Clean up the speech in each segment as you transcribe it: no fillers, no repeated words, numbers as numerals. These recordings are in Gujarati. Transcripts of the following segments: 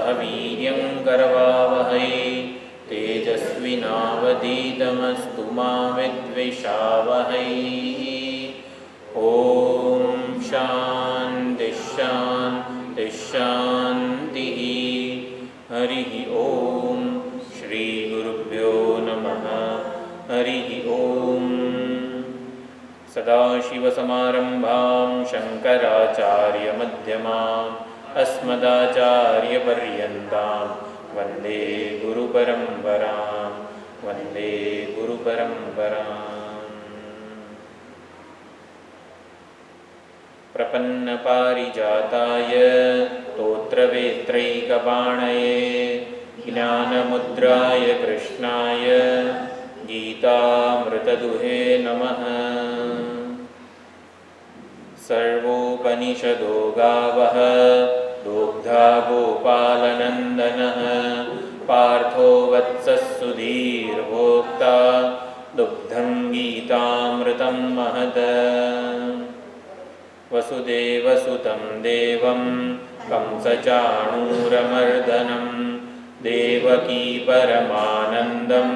सह वीर्यं करवावहै तेजस्विनावधीतमस्तु मा विद्विषावहै। ॐ शान्ति शान्ति शान्तिः। हरिः ॐ श्री गुरुभ्यो नमः। हरिः ॐ। सदाशिवसमारम्भां शङ्कराचार्यमध्यमाम् अस्मदाचार्यपर्यन्तां वन्दे गुरुपरम्परां। वन्दे गुरुपरम्पराम्। प्रपन्नपारिजाताय स्तोत्रवेत्रैकपाणये ज्ञानमुद्राय कृष्णाय गीतामृतदुहे नमः। सर्वोपनिषदो गावः दोग्धा गोपालनन्दनः पार्थो वत्सः सुधीर्भोक्ता दुग्धं गीतामृतं महत्। वसुदेवसुतं देवं कंसचाणूरमर्दनं देवकी परमानन्दं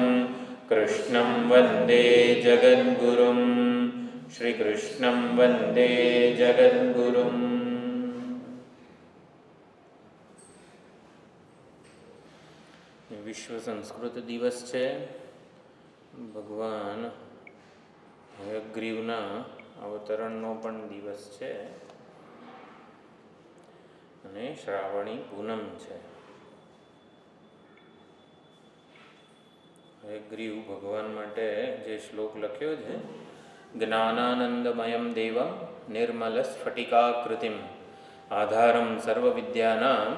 कृष्णं वन्दे जगद्गुरुं। श्रीकृष्णं वन्दे जगद्गुरुम्। વિશ્વ સંસ્કૃત દિવસ છે. ભગવાન હયગ્રીવના અવતરણનો પણ દિવસ છે અને શ્રાવણી પૂનમ છે. હયગ્રીવ ભગવાન માટે જે શ્લોક લખ્યો છે, જ્ઞાનાનંદમયમ દેવમ નિર્મલ સ્ફટિકાકૃતિમ આધારમ સર્વવિદ્યાનામ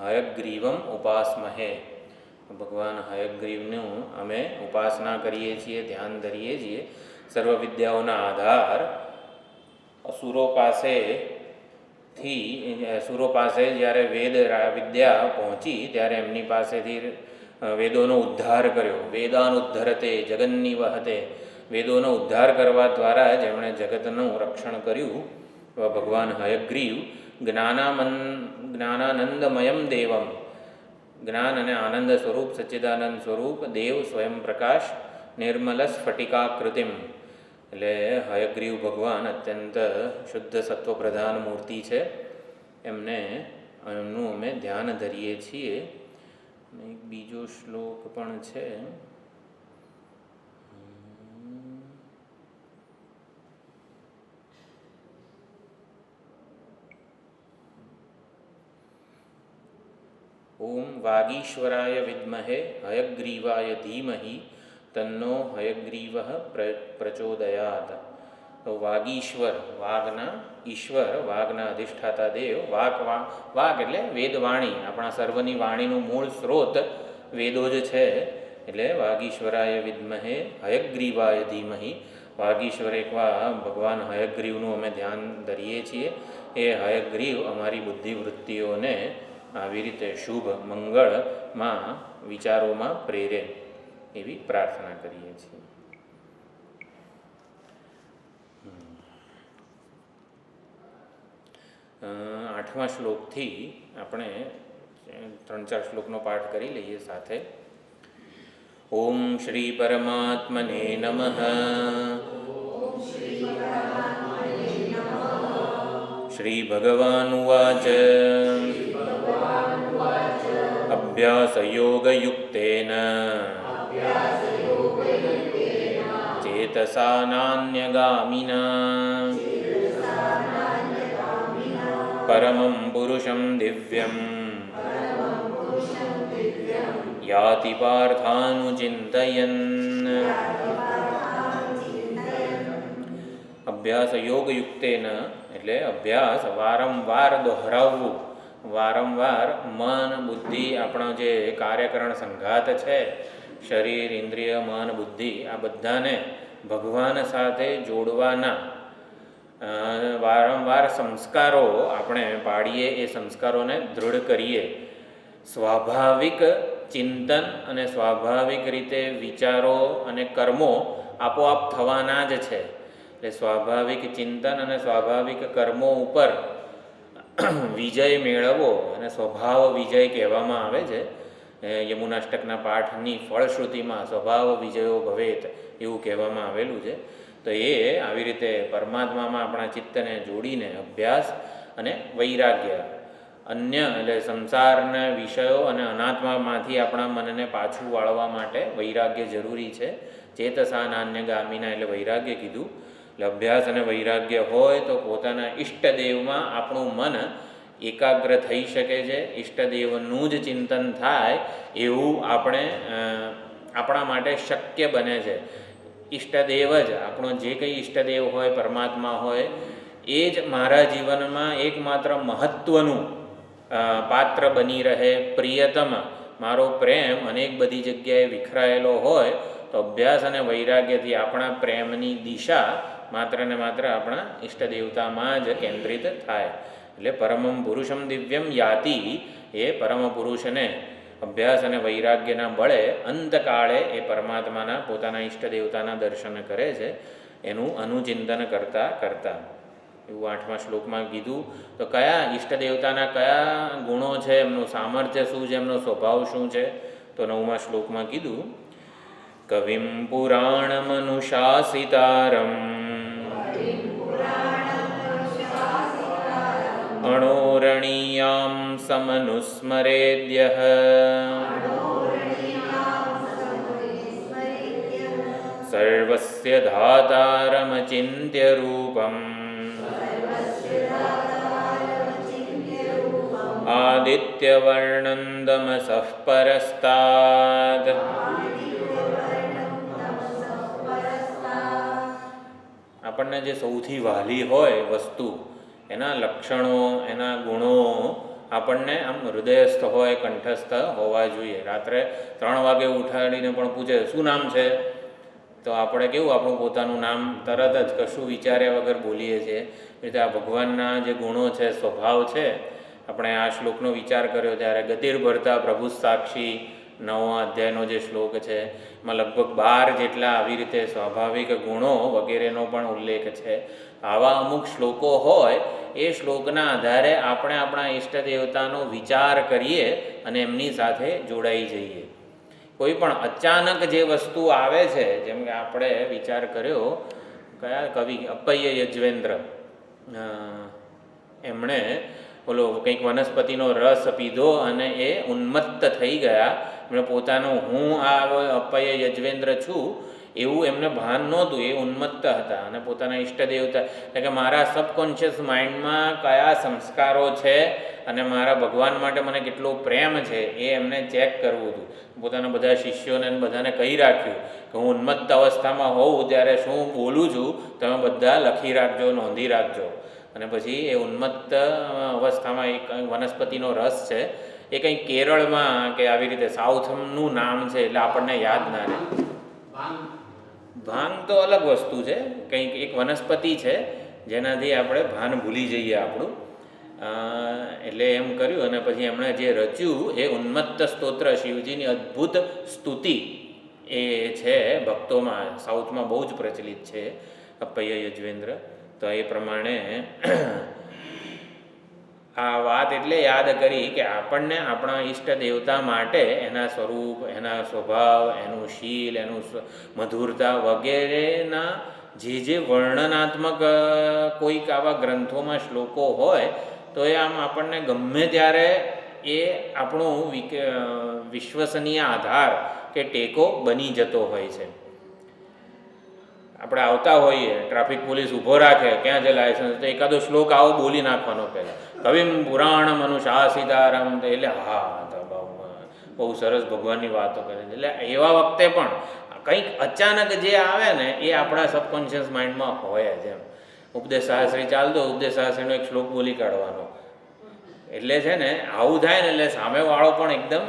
હયગ્રીવમ ઉપાસમહે. ભગવાન હયગ્રીવનું અમે ઉપાસના કરીએ છીએ, ધ્યાન ધરીએ છીએ. સર્વ વિદ્યાઓના આધાર અસુરો પાસે જ્યારે વેદ વિદ્યા પહોંચી ત્યારે એમની પાસેથી વેદોનો ઉદ્ધાર કર્યો. વેદાનુદ્ધરતે જગન્નિવહતે. વેદોનો ઉદ્ધાર કરવા દ્વારા જેમણે જગતનું રક્ષણ કર્યું એવા ભગવાન હયગ્રીવ જ્ઞાનાનંદમયમ દેવમ, જ્ઞાન અને આનંદ સ્વરૂપ સચ્ચિદાનંદ સ્વરૂપ દેવ સ્વયં પ્રકાશ નિર્મલ સ્ફટિકાકૃતિમ. એટલે હયગ્રીવ ભગવાન અત્યંત શુદ્ધ સત્વ પ્રધાન મૂર્તિ છે. એમનું અમે ધ્યાન ધરીએ છીએ. એક બીજો શ્લોક પણ છે. ઓમ વાગીશ્વરાય વિદ્મહે હયગ્રીવાય ધીમહિ તન્નો હયગ્રીવઃ પ્રચોદયાત. તો વાગીશ્વર, વાગના ઈશ્વર, વાગના અધિષ્ઠાતા દેવ. વાગ એટલે વેદવાણી, આપણા સર્વની વાણીનું મૂળ સ્ત્રોત વેદો જ છે. એટલે વાગીશ્વરાય વિદ્મહે હયગ્રીવાય ધીમહિ. વાગીશ્વર એકવા ભગવાન હયગ્રીવનું અમે ધ્યાન ધરીએ છીએ. એ હયગ્રીવ અમારી બુદ્ધિવૃત્તિઓને આવી રીતે શુભ મંગળમાં વિચારોમાં પ્રેરે એવી પ્રાર્થના કરીએ છીએ. આઠમા શ્લોકથી આપણે 3-4 શ્લોકનો પાઠ કરી લઈએ સાથે. ઓમ શ્રી પરમાત્મને નમઃ. શ્રી ભગવાનુવાચ અભ્યાસયોગયુક્તેન ચેતસા નાન્યગામિના પરમં પુરુષં દિવ્યં યાતિ પાર્થાનુચિંતયન. અભ્યાસ યોગયુક્તેન એટલે અભ્યાસ વારંવાર દોહરાવવું. વારંવાર મન બુદ્ધિ આપણો જે કાર્યકરણ સંઘાત છે, શરીર ઇન્દ્રિય મન બુદ્ધિ, આ બધાને ભગવાન સાથે જોડવાના વારંવાર સંસ્કારો આપણે પાડીએ, એ સંસ્કારોને દૃઢ કરીએ. સ્વાભાવિક ચિંતન અને સ્વાભાવિક રીતે વિચારો અને કર્મો આપોઆપ થવાના જ છે. એટલે સ્વાભાવિક ચિંતન અને સ્વાભાવિક કર્મો ઉપર વિજય મેળવવો અને સ્વભાવ વિજય કહેવામાં આવે છે. યમુનાષ્ટકના પાઠની ફળશ્રુતિમાં સ્વભાવ વિજયો ભવેત એવું કહેવામાં આવેલું છે. તો એ આવી રીતે પરમાત્મામાં આપણા ચિત્તને જોડીને અભ્યાસ અને વૈરાગ્ય, અન્ય એટલે સંસારના વિષયો અને અનાત્મામાંથી આપણા મનને પાછું વાળવા માટે વૈરાગ્ય જરૂરી છે. ચેતસા નાન્યગામીના એટલે વૈરાગ્ય કીધું. એટલે અભ્યાસ અને વૈરાગ્ય હોય તો પોતાના ઈષ્ટદેવમાં આપણું મન એકાગ્ર થઈ શકે છે. ઈષ્ટદેવનું જ ચિંતન થાય એવું આપણા માટે શક્ય બને છે. ઈષ્ટદેવ જ આપણો જે કંઈ ઈષ્ટદેવ હોય, પરમાત્મા હોય, એ જ મારા જીવનમાં એકમાત્ર મહત્ત્વનું પાત્ર બની રહે. પ્રિયતમ મારો પ્રેમ અનેક બધી જગ્યાએ વિખરાયેલો હોય તો અભ્યાસ અને વૈરાગ્યથી આપણા પ્રેમની દિશા માત્ર ને માત્ર આપણા ઈષ્ટદેવતામાં જ કેન્દ્રિત થાય. એટલે પરમમ પુરુષમ દિવ્યમ યાતિ, એ પરમ પુરુષને અભ્યાસ અને વૈરાગ્યના બળે અંતકાળે એ પરમાત્માના પોતાના ઈષ્ટદેવતાના દર્શન કરે છે, એનું અનુચિંતન કરતાં એવું 8મા શ્લોકમાં કીધું. તો કયા ઈષ્ટદેવતાના કયા ગુણો છે, એમનું સામર્થ્ય શું છે, એમનો સ્વભાવ શું છે? તો 9મા શ્લોકમાં કીધું કવિમ પુરાણમનુશાસિતારમ અણોરણીયામ સમનુસ્મરેદ્યઃ સર્વસ્ય ધાતારમચિંત્ય રૂપમ આદિત્યવર્ણંદમસઃ પરસ્તાદ. આપણને જે સૌથી વહાલી હોય વસ્તુ, એના લક્ષણો, એના ગુણો આપણને આમ હૃદયસ્થ હોય, કંઠસ્થ હોવા જોઈએ. રાત્રે 3 વાગે ઉઠાડીને પણ પૂછે શું નામ છે, તો આપણે કેવું આપણું પોતાનું નામ તરત જ કશું વિચાર્યા વગર બોલીએ છીએ. એટલે આ ભગવાનના જે ગુણો છે, સ્વભાવ છે, આપણે આ શ્લોકનો વિચાર કર્યો ત્યારે ગતિર્ભરતા પ્રભુ સાક્ષી 9મા અધ્યાયનો જે શ્લોક છે, એમાં લગભગ 12 જેટલા આવી રીતે સ્વાભાવિક ગુણો વગેરેનો પણ ઉલ્લેખ છે. આવા અમુક શ્લોકો હોય, એ શ્લોકના આધારે આપણે આપણા ઈષ્ટદેવતાનો વિચાર કરીએ અને એમની સાથે જોડાઈ જઈએ. કોઈ પણ અચાનક જે વસ્તુ આવે છે, જેમ કે આપણે વિચાર કર્યો, કયા કવિ અપ્પય્ય યજ્વેન્દ્ર, એમણે બોલો કંઈક વનસ્પતિનો રસ પીધો અને એ ઉન્મત્ત થઈ ગયા. એમણે પોતાનું હું આ અપ્પય્ય યજ્વેન્દ્ર છું એવું એમને ભાન નહોતું, એ ઉન્મત્ત હતા. અને પોતાના ઈષ્ટદેવતા એટલે કે મારા સબકોન્શિયસ માઇન્ડમાં કયા સંસ્કારો છે અને મારા ભગવાન માટે મને કેટલો પ્રેમ છે એ એમને ચેક કરવું હતું. પોતાના બધા શિષ્યોને બધાને કહી રાખ્યું કે હું ઉન્મત્ત અવસ્થામાં હોઉં ત્યારે શું બોલું છું, તમે બધા લખી રાખજો, નોંધી રાખજો. અને પછી એ ઉન્મત્ત અવસ્થામાં એક વનસ્પતિનો રસ છે, એ કંઈક કેરળમાં કે આવી રીતે સાઉથનું નામ છે, એટલે આપણને યાદ ના રહે. ભાંગ તો અલગ વસ્તુ છે, કંઈક એક વનસ્પતિ છે જેનાથી આપણે ભાન ભૂલી જઈએ આપણું. એટલે એમ કર્યું અને પછી એમણે જે રચ્યું એ ઉન્મત્ત સ્તોત્ર, શિવજીની અદ્ભુત સ્તુતિ એ છે ભક્તોમાં, સાઉથમાં બહુ જ પ્રચલિત છે અપ્પય્ય યજ્વેન્દ્ર. તો એ પ્રમાણે આ વાત એટલે યાદ કરી કે આપણને આપણા ઈષ્ટ દેવતા માટે એના સ્વરૂપ, એના સ્વભાવ, એનું શીલ, એનું મધુરતા વગેરેના જે વર્ણનાત્મક કોઈક આવા ગ્રંથોમાં શ્લોકો હોય તો એ આમ આપણને ગમે ત્યારે એ આપણું વિશ્વસનીય આધાર કે ટેકો બની જતો હોય છે. આપણે આવતા હોઈએ, ટ્રાફિક પોલીસ ઊભો રાખે, ક્યાં છે લાયસન્સ, તો એકાદો શ્લોક આવો બોલી નાખવાનો પહેલાં, કવિમ પુરાણમ અનુશાસિતારમ, તો એટલે હા તો બહુ સરસ ભગવાનની વાતો કરે છે. એટલે એવા વખતે પણ કંઈક અચાનક જે આવે ને એ આપણા સબકોન્શિયસ માઇન્ડમાં હોય જ. એમ ઉપદેશ શાસ્ત્રી ચાલતો, ઉપદેશ શાસ્ત્રીનો એક શ્લોક બોલી કાઢવાનો. એટલે છે ને આવું થાય ને એટલે સામેવાળો પણ એકદમ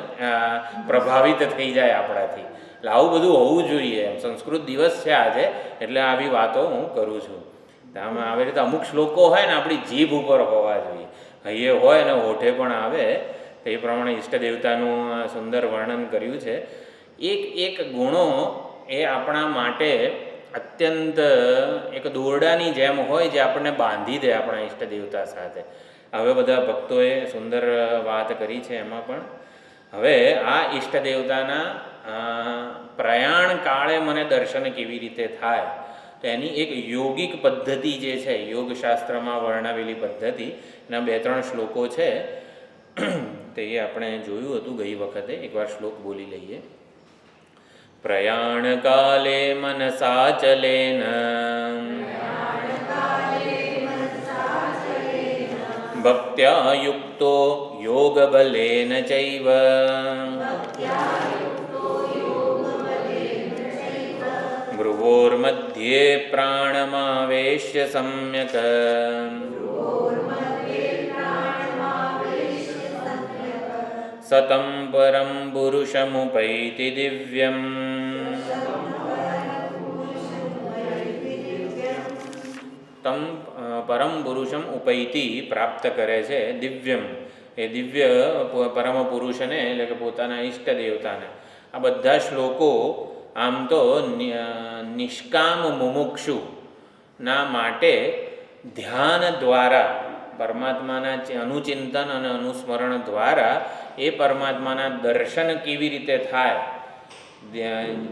પ્રભાવિત થઈ જાય આપણાથી. એટલે આવું બધું હોવું જોઈએ. એમ સંસ્કૃત દિવસ છે આજે, એટલે આવી વાતો હું કરું છું. આમાં આવી રીતે અમુક શ્લોકો હોય ને આપણી જીભ ઉપર હોવા જોઈએ, હૈયે હોય ને હોઠે પણ આવે. તો એ પ્રમાણે ઈષ્ટ દેવતાનું સુંદર વર્ણન કર્યું છે. એક ગુણો એ આપણા માટે અત્યંત એક દોરડાની જેમ હોય જે આપણને બાંધી દે આપણા ઈષ્ટ દેવતા સાથે. હવે બધા ભક્તોએ સુંદર વાત કરી છે. એમાં પણ હવે આ ઈષ્ટ દેવતાના પ્રયાણ કાળે મને દર્શન કેવી રીતે થાય, તો એની એક યોગિક પદ્ધતિ જે છે, યોગશાસ્ત્રમાં વર્ણવેલી પદ્ધતિ, એના 2-3 શ્લોકો છે. તે આપણે જોયું હતું ગઈ વખતે. એકવાર શ્લોક બોલી લઈએ. પ્રયાણ કાલે મનસાચલેન ભક્ત્યા યુક્તો યોગ બલેન ચૈવ ભ્રુવોર્મધ્યે પ્રાણમાવેશ્ય સમ્યક સતમ પરમ પુરુષમુપૈતિ દિવ્યમ. તમ પરમ પુરુષમ ઉપૈતિ પ્રાપ્ત કરે છે દિવ્યમ. એ દિવ્ય પરમ પુરુષને એટલે કે પોતાના ઈષ્ટ દેવતાને. આ બધા શ્લોકો આમ તો નિષ્કામ મુમુક્ષુના માટે ધ્યાન દ્વારા, પરમાત્માના અનુચિંતન અને અનુસ્મરણ દ્વારા એ પરમાત્માના દર્શન કેવી રીતે થાય,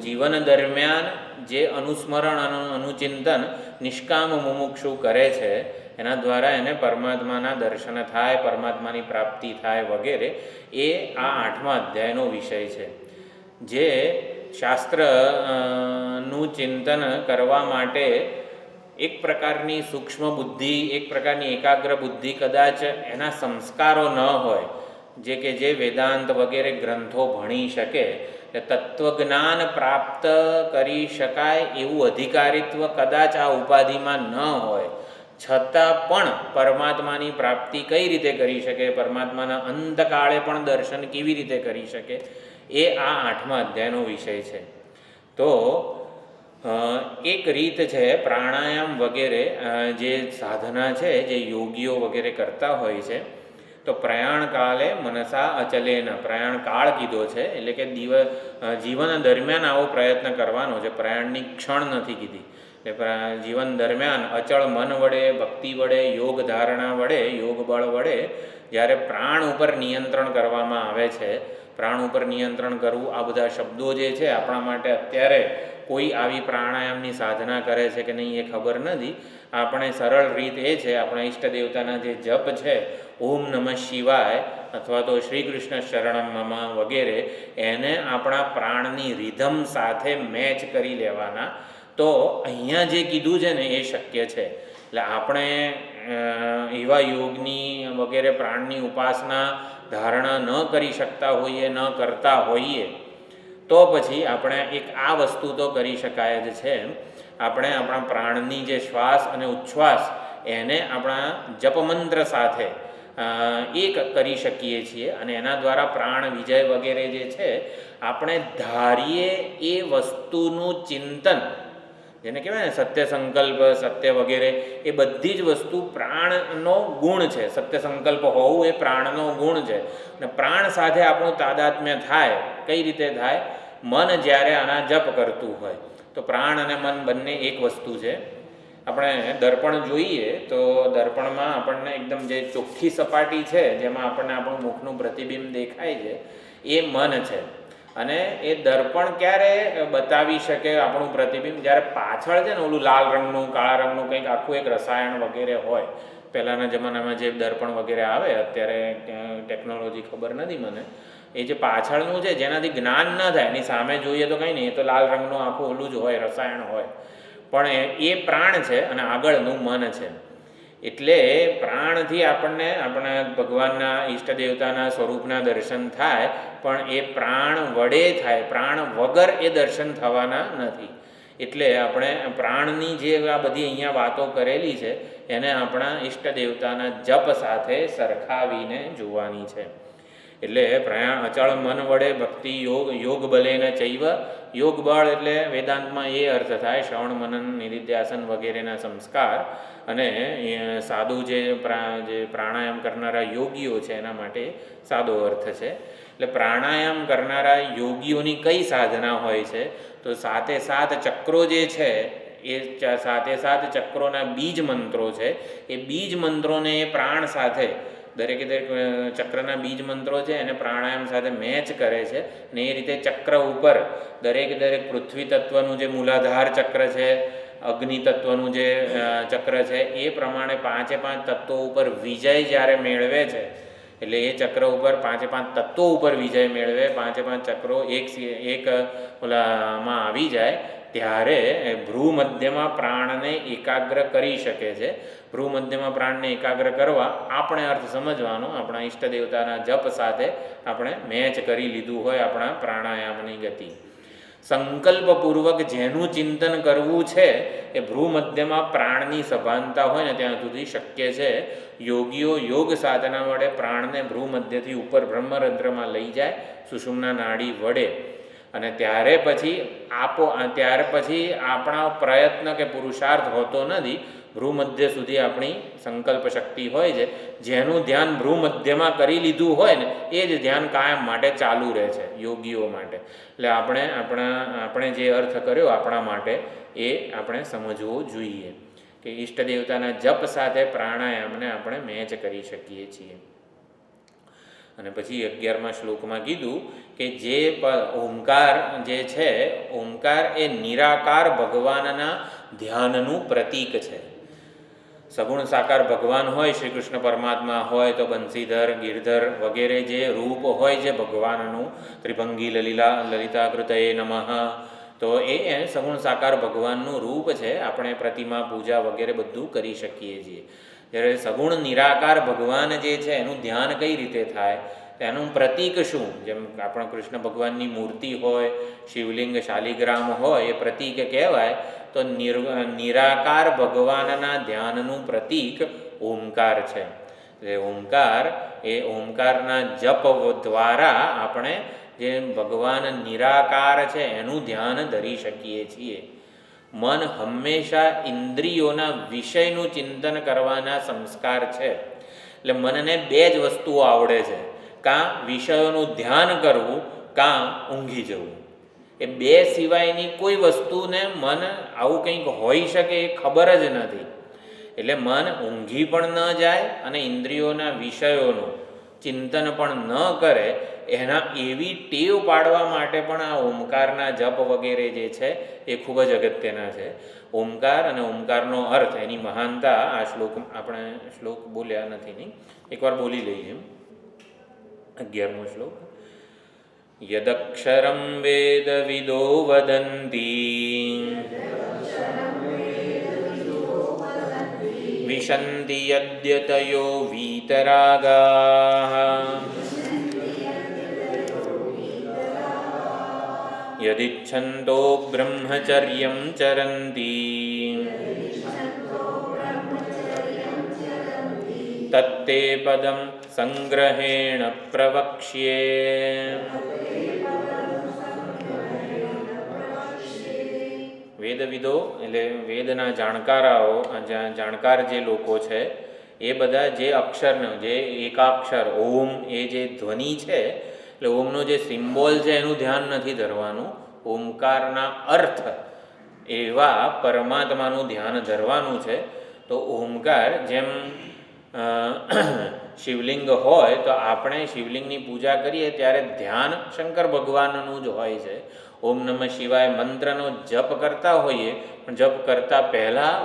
જીવન દરમિયાન જે અનુસ્મરણ અને અનુચિંતન નિષ્કામ મુમુક્ષુ કરે છે એના દ્વારા એને પરમાત્માના દર્શન થાય, પરમાત્માની પ્રાપ્તિ થાય વગેરે, એ આ 8મા અધ્યાયનો વિષય છે. જે શાસ્ત્રનું ચિંતન કરવા માટે એક પ્રકારની સૂક્ષ્મ બુદ્ધિ, એક પ્રકારની એકાગ્ર બુદ્ધિ કદાચ એના સંસ્કારો ન હોય, જે કે જે વેદાંત વગેરે ગ્રંથો ભણી શકે, તત્વજ્ઞાન પ્રાપ્ત કરી શકાય એવું અધિકારીત્વ કદાચ આ ઉપાધિમાં ન હોય, છતાં પણ પરમાત્માની પ્રાપ્તિ કઈ રીતે કરી શકે, પરમાત્માના અંતકાળે પણ દર્શન કેવી રીતે કરી શકે, એ આ 8મા અધ્યાયનો વિષય છે. તો એક રીત છે પ્રાણાયામ વગેરે જે સાધના છે, જે યોગીઓ વગેરે કરતા હોય છે. તો પ્રયાણ કાલે મનસા અચલેન, પ્રયાણ કાળ કીધો છે એટલે કે જીવન દરમિયાન આવો પ્રયત્ન કરવાનો છે. પ્રયાણની ક્ષણ નથી કીધી. એટલે જીવન દરમિયાન અચળ મન વડે, ભક્તિ વડે, યોગ ધારણા વડે, યોગ બળ વડે જ્યારે પ્રાણ ઉપર નિયંત્રણ કરવામાં આવે છે, પ્રાણ ઉપર નિયંત્રણ કરવું, આ બધા શબ્દો જે છે આપણા માટે અત્યારે કોઈ આવી પ્રાણાયામની સાધના કરે છે કે નહીં એ ખબર નથી. આપણે સરળ રીત એ છે, આપણા ઈષ્ટ દેવતાના જે જપ છે, ઓમ નમઃ શિવાય અથવા તો શ્રી કૃષ્ણ શરણમ મમ વગેરે, એને આપણા પ્રાણની રિધમ સાથે મેચ કરી લેવાના. તો અહીંયા જે કીધું છે ને એ શક્ય છે. એટલે આપણે એવા યોગની વગેરે પ્રાણની ઉપાસના ધારણા ન કરી શકતા હોઈએ, ન કરતા હોઈએ, તો પછી આપણે એક આ વસ્તુ તો કરી શકાય જ છે. આપણે આપણા પ્રાણની જે શ્વાસ અને ઉચ્છ્વાસ એને આપણા જપમંત્ર સાથે એક કરી શકીએ છીએ, અને એના દ્વારા પ્રાણ વિજય વગેરે જે છે આપણે ધારીએ એ વસ્તુનું ચિંતન, જેને કહેવાય ને સત્ય સંકલ્પ, સત્ય વગેરે, એ બધી જ વસ્તુ પ્રાણનો ગુણ છે. સત્ય સંકલ્પ હોવું એ પ્રાણનો ગુણ છે. અને પ્રાણ સાથે આપણું તાદાત્મ્ય થાય. કઈ રીતે થાય? મન જ્યારે આના જપ કરતું હોય તો પ્રાણ અને મન બંને એક વસ્તુ છે. આપણે દર્પણ જોઈએ તો દર્પણમાં આપણને એકદમ જે ચોખ્ખી સપાટી છે, જેમાં આપણને આપણું મુખનું પ્રતિબિંબ દેખાય છે, એ મન છે. અને એ દર્પણ ક્યારે બતાવી શકે આપણું પ્રતિબિંબ? જ્યારે પાછળ છે ને ઓલું લાલ રંગનું, કાળા રંગનું કંઈક આખું એક રસાયણ વગેરે હોય. પહેલાંના જમાનામાં જે દર્પણ વગેરે આવે, અત્યારે ટેકનોલોજી ખબર નથી મને, એ જે પાછળનું છે જેનાથી જ્ઞાન ન થાય, એની સામે જોઈએ તો કંઈ નહીં, એ તો લાલ રંગનું આખું ઓલું જ હોય, રસાયણ હોય. પણ એ પ્રાણ છે અને આગળનું મન છે. એટલે પ્રાણથી આપણને આપણા ભગવાનના ઈષ્ટ દેવતાના સ્વરૂપના દર્શન થાય, પણ એ પ્રાણ વડે થાય, પ્રાણ વગર એ દર્શન થવાના નથી. એટલે આપણે પ્રાણની જે આ બધી અહીંયા વાતો કરેલી છે એને આપણા ઈષ્ટ દેવતાના જપ સાથે સરખાવીને જોવાની છે. એટલે પ્રયાણ અચળ મન વડે ભક્તિ યોગ, યોગ બલેન ચૈવ. યોગ બળ એટલે વેદાંતમાં એ અર્થ થાય શ્રવણ મનન નિધિધ્યાસન વગેરેના સંસ્કાર. અને સાદું જે પ્રાણાયામ કરનારા યોગીઓ છે એના માટે સાદો અર્થ છે. એટલે પ્રાણાયામ કરનારા યોગીઓની કઈ સાધના હોય છે? તો 7 ચક્રો જે છે એ સાથે સાથ ચક્રોના બીજ મંત્રો છે. એ બીજ મંત્રોને એ પ્રાણ સાથે દરેકે દરેક ચક્રના બીજ મંત્રો છે એને પ્રાણાયામ સાથે મેચ કરે છે. અને એ રીતે ચક્ર ઉપર દરેક પૃથ્વી તત્વનું જે મૂલાધાર ચક્ર છે, અગ્નિ તત્વનું જે ચક્ર છે, એ પ્રમાણે 5 તત્વો ઉપર વિજય જ્યારે મેળવે છે, એટલે એ ચક્ર ઉપર 5 તત્વો ઉપર વિજય મેળવે, 5 ચક્રો એક ઓલામાં આવી જાય, ત્યારે ભ્રૂ મધ્યમાં પ્રાણને એકાગ્ર કરી શકે છે. ભ્રૂ મધ્યમાં પ્રાણને એકાગ્ર કરવા આપણે અર્થ સમજવાનો, આપણા ઈષ્ટ દેવતાના જપ સાથે આપણે મેચ કરી લીધું હોય આપણા પ્રાણાયામની ગતિ. સંકલ્પપૂર્વક જેનું ચિંતન કરવું છે એ ભ્રૂ મધ્યમાં પ્રાણની સભાનતા હોય ને ત્યાં સુધી શક્ય છે. યોગીઓ યોગ સાધના વડે પ્રાણને ભ્રૂ મધ્યથી ઉપર બ્રહ્મરંધ્રમાં લઈ જાય સુષુમ્ના નાડી વડે. અને ત્યાર પછી આપણા પ્રયત્ન કે પુરુષાર્થ હોતો નથી. ભ્રૂ મધ્ય સુધી આપણી સંકલ્પ શક્તિ હોય છે. જેનું ધ્યાન ભ્રૂ મધ્યમાં કરી લીધું હોય ને એ જ ધ્યાન કાયમ માટે ચાલુ રહે છે યોગીઓ માટે. એટલે આપણે જે અર્થ કર્યો આપણા માટે એ આપણે સમજવો જોઈએ કે ઈષ્ટ દેવતાના જપ સાથે પ્રાણાયામને આપણે મેચ કરી શકીએ છીએ. અને પછી 11મા શ્લોકમાં કીધું કે જે ઓમકાર જે છે, ઓમકાર એ નિરાકાર ભગવાનના ધ્યાનનું પ્રતીક છે. સગુણ સાકાર ભગવાન હોય, શ્રી કૃષ્ણ પરમાત્મા હોય તો બંસીધર, ગિરધર વગેરે જે રૂપ હોય છે ભગવાનનું, ત્રિભંગી લલિતાકૃતયે નમઃ, તો એ સગુણ સાકાર ભગવાનનું રૂપ છે. આપણે પ્રતિમા પૂજા વગેરે બધું કરી શકીએ છીએ. જ્યારે સગુણ નિરાકાર ભગવાન જે છે એનું ધ્યાન કઈ રીતે થાય, એનું પ્રતીક શું? જેમ આપણા કૃષ્ણ ભગવાનની મૂર્તિ હોય, શિવલિંગ શાલિગ્રામ હોય, એ પ્રતીક કહેવાય. તો નિરાકાર ભગવાનના ધ્યાનનું પ્રતીક ઓમકાર છે. એટલે ઓમકારના જપ દ્વારા આપણે જે ભગવાન નિરાકાર છે એનું ધ્યાન ધરી શકીએ છીએ. મન હંમેશા ઇન્દ્રિયોના વિષયનું ચિંતન કરવાના સંસ્કાર છે. એટલે મનને 2 જ વસ્તુઓ આવડે છે, કાં વિષયોનું ધ્યાન કરવું, કાં ઊંઘી જવું. એ 2 સિવાયની કોઈ વસ્તુને મન આવું કંઈક હોઈ શકે એ ખબર જ નથી. એટલે મન ઊંઘી પણ ન જાય અને ઇન્દ્રિયોના વિષયોનું ચિંતન પણ ન કરે. એના એવી ટેવ પાડવા માટે પણ આ ઓમકારના જપ વગેરે જે છે એ ખૂબ જ અગત્યના છે. ઓમકાર અને ઓમકારનો અર્થ, એની મહાનતા આ આપણે શ્લોક બોલ્યા નથી, નહીં એકવાર બોલી લઈએ. 11મો શ્લોક. યદક્ષરં વેદવિદો વદન્તિ વિશન્તિ યદ્યતયો વીતરાગાઃ યદિચ્છન્તો બ્રહ્મચર્યં ચરન્તિ તત્તે પદં સંગ્रहेण પ્રવક્ષ્યે. વેદવિદો એટલે વેદના જાણકાર જે લોકો છે એ બધા જે અક્ષરનો, જે એકાક્ષર ઓમ, એ જે ધ્વનિ છે, એટલે ઓમનો જે સિમ્બોલ છે એનું ધ્યાન નથી ધરવાનું. ઓમકારના અર્થ એવા પરમાત્માનું ધ્યાન ધરવાનું છે. તો ઓમકાર જેમ શિવલિંગ હોય તો આપણે શિવલિંગની પૂજા કરીએ ત્યારે ધ્યાન શંકર ભગવાનનું જ હોય છે. ઓમ નમઃ શિવાય મંત્રનો જપ કરતા હોઈએ, પણ જપ કરતાં પહેલાં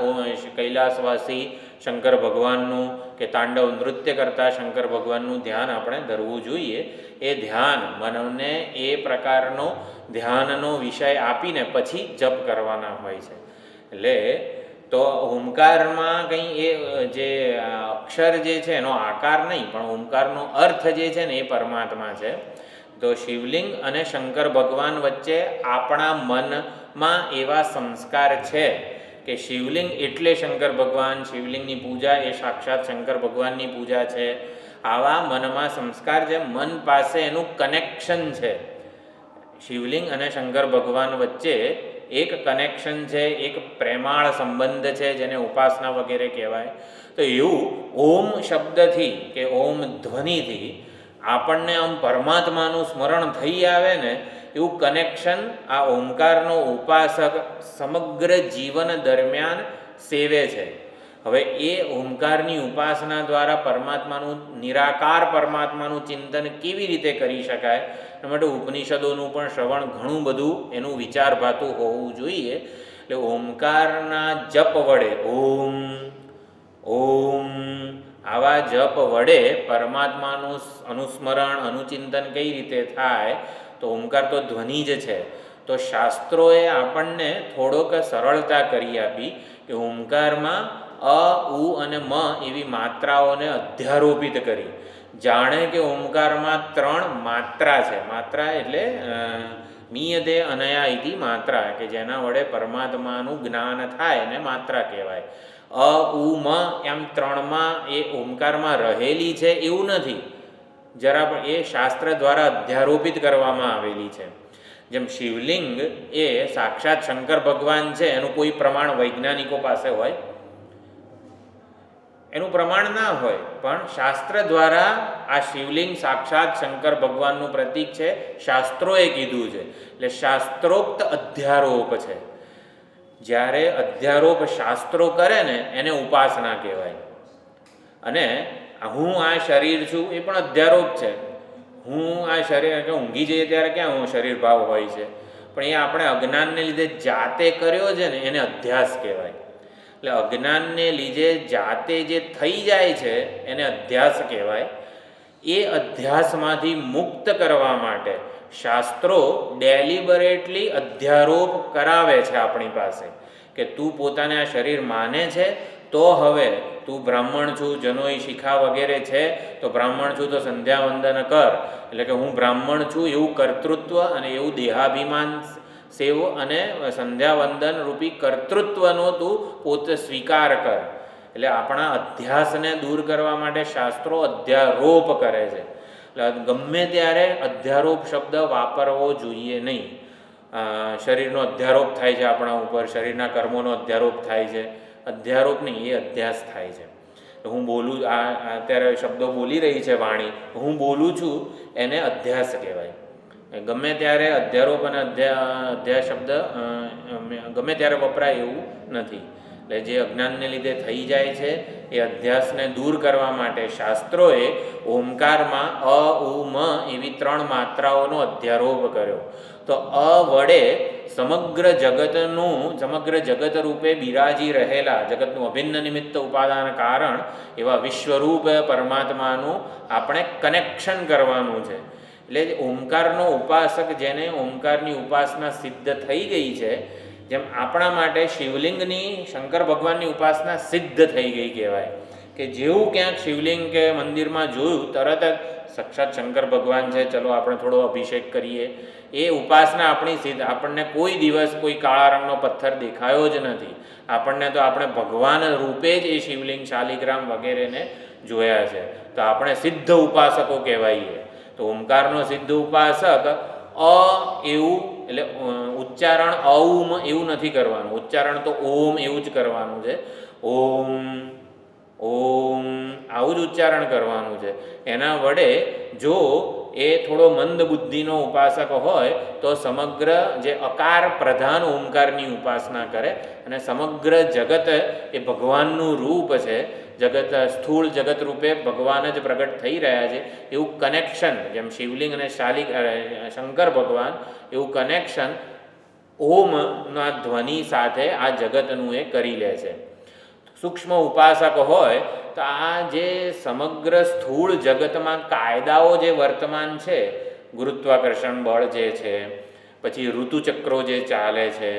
કૈલાસવાસી શંકર ભગવાનનું કે તાંડવ નૃત્ય કરતા શંકર ભગવાનનું ધ્યાન આપણે ધરવું જોઈએ. એ ધ્યાન મનને એ પ્રકારનો ધ્યાનનો વિષય આપીને પછી જપ કરવાના હોય છે. એટલે તો ઓમકારમાં કંઈ એ જે અક્ષર જે છે એનો આકાર નહીં, પણ ઓમકારનો અર્થ જે છે ને એ પરમાત્મા છે. તો શિવલિંગ અને શંકર ભગવાન વચ્ચે આપણા મનમાં એવા સંસ્કાર છે કે શિવલિંગ એટલે શંકર ભગવાન, શિવલિંગની પૂજા એ સાક્ષાત શંકર ભગવાનની પૂજા છે. આવા મનમાં સંસ્કાર છે, મન પાસે એનું કનેક્શન છે. શિવલિંગ અને શંકર ભગવાન વચ્ચે એક કનેક્શન છે, એક પ્રેમાળ સંબંધ છે, જેને ઉપાસના વગેરે કહેવાય. તો એવું ઓમ શબ્દથી કે ઓમ ધ્વનિથી આપણને આમ પરમાત્માનું સ્મરણ થઈ આવે ને, એવું કનેક્શન આ ઓમકારનો ઉપાસક સમગ્ર જીવન દરમિયાન સેવે છે. હવે એ ઓમકારની ઉપાસના દ્વારા પરમાત્માનું, નિરાકાર પરમાત્માનું ચિંતન કેવી રીતે કરી શકાય, એના માટે ઉપનિષદોનું પણ શ્રવણ ઘણું બધું એનું વિચારભાતું હોવું જોઈએ. એટલે ઓમકારના જપ વડે ઓમ ઓમ આવા જપ વડે પરમાત્માનું અનુસ્મરણ, અનુચિંતન કઈ રીતે થાય? તો ઓમકાર તો ધ્વનિ જ છે. તો શાસ્ત્રોએ આપણને થોડોક સરળતા કરી આપી કે ઓમકારમાં અ, ઉ અને મ એવી માત્રાઓને અધ્યારોપિત કરી. જાણે કે ઓમકારમાં 3 માત્રા છે. માત્રા એટલે મીયતે અનયા ઇતિ માત્રા, કે જેના વડે પરમાત્માનું જ્ઞાન થાય એને માત્રા કહેવાય. અ, ઉ, મ એમ 3માં એ ઓમકારમાં રહેલી છે એવું નથી, જરા પણ એ શાસ્ત્ર દ્વારા અધ્યારોપિત કરવામાં આવેલી છે. જેમ શિવલિંગ એ સાક્ષાત શંકર ભગવાન છે, એનું કોઈ પ્રમાણ વૈજ્ઞાનિકો પાસે હોય? એનું પ્રમાણ ના હોય, પણ શાસ્ત્ર દ્વારા આ શિવલિંગ સાક્ષાત શંકર ભગવાનનું પ્રતીક છે, શાસ્ત્રોએ કીધું છે. એટલે શાસ્ત્રોક્ત અધ્યારોપ છે. જ્યારે અધ્યારોપ શાસ્ત્રો કરે ને એને ઉપાસના કહેવાય. અને હું આ શરીર છું એ પણ અધ્યારોપ છે. હું આ શરીર, કે ઊંઘી જઈએ ત્યારે ક્યાં હું શરીર ભાવ હોય છે, પણ એ આપણે અજ્ઞાનને લીધે જાતે કર્યો છે ને એને અધ્યાસ કહેવાય. એટલે અજ્ઞાનને લીધે જાતે જે થઈ જાય છે એને અધ્યાસ કહેવાય. એ અધ્યાસમાંથી મુક્ત કરવા માટે શાસ્ત્રો ડેલિબરેટલી અધ્યારોપ કરાવે છે આપણી પાસે, કે તું પોતાને આ શરીર માને છે તો હવે તું બ્રાહ્મણ છું, જનોઈ શિખા વગેરે છે તો બ્રાહ્મણ છું તો સંધ્યા વંદન કર. એટલે કે હું બ્રાહ્મણ છું એવું કર્તૃત્વ અને એવું દેહાભિમાન સેવ અને સંધ્યા વંદન રૂપી કર્તૃત્વનો તું પોતે સ્વીકાર કર. એટલે આપણા અધ્યાસને દૂર કરવા માટે શાસ્ત્રો અધ્યારોપ કરે છે. એટલે ગમે ત્યારે અધ્યારોપ શબ્દ વાપરવો જોઈએ નહીં. શરીરનો અધ્યારોપ થાય છે આપણા ઉપર, શરીરના કર્મોનો અધ્યારોપ થાય છે. અધ્યારોપ નહીં, એ અધ્યાસ થાય છે. હું બોલું, અત્યારે શબ્દો બોલી રહી છે વાણી, હું બોલું છું એને અધ્યાસ કહેવાય. ગમે ત્યારે અધ્યારોપ અને અધ્યાસ શબ્દ ગમે ત્યારે વપરાય એવું નથી. એટલે જે અજ્ઞાનને લીધે થઈ જાય છે એ અધ્યાસને દૂર કરવા માટે શાસ્ત્રોએ ઓમકારમાં અ, ઉ, મ એવી 3 માત્રાઓનો અધ્યારોપ કર્યો. તો અ વડે સમગ્ર જગત રૂપે બિરાજી રહેલા, જગતનું અભિન્ન નિમિત્ત ઉપાદાન કારણ એવા વિશ્વરૂપ પરમાત્માનું આપણે કનેક્શન કરવાનું છે. એટલે ઓમકારનો ઉપાસક, જેને ઓમકારની ઉપાસના સિદ્ધ થઈ ગઈ છે, જેમ આપણા માટે શિવલિંગની, શંકર ભગવાનની ઉપાસના સિદ્ધ થઈ ગઈ કહેવાય. કે જેવું ક્યાંક શિવલિંગ કે મંદિરમાં જોયું તરત જ સાક્ષાત શંકર ભગવાન છે, ચલો આપણે થોડો અભિષેક કરીએ. એ ઉપાસના આપણી સિદ્ધ. આપણને કોઈ દિવસ કોઈ કાળા રંગનો પથ્થર દેખાયો જ નથી. આપણને તો આપણે ભગવાન રૂપે જ એ શિવલિંગ, શાલિગ્રામ વગેરેને જોયા છે. તો આપણે સિદ્ધ ઉપાસકો કહેવાઈએ. તો ઓમકારનો સિદ્ધ ઉપાસક અ એવું, એટલે ઉચ્ચારણ ઔમ એવું નથી કરવાનું, ઉચ્ચારણ તો ઓમ એવું જ કરવાનું છે. ઓમ ઓમ આવું જ ઉચ્ચારણ કરવાનું છે. એના વડે જો એ થોડો મંદ બુદ્ધિનો ઉપાસક હોય તો સમગ્ર જે અકાર પ્રધાન ઓમકારની ઉપાસના કરે અને સમગ્ર જગત એ ભગવાનનું રૂપ છે. જગત સ્થૂળ જગત રૂપે ભગવાન જ પ્રગટ થઈ રહ્યા છે એવું કનેક્શન, જેમ શિવલિંગ અને શંકર ભગવાન, એવું કનેક્શન ઓમના ધ્વનિ સાથે આ જગતનું એ કરી લે છે. સૂક્ષ્મ ઉપાસક હોય તો આ જે સમગ્ર સ્થૂળ જગતમાં કાયદાઓ જે વર્તમાન છે, ગુરુત્વાકર્ષણ બળ જે છે, પછી ઋતુચક્રો જે ચાલે છે,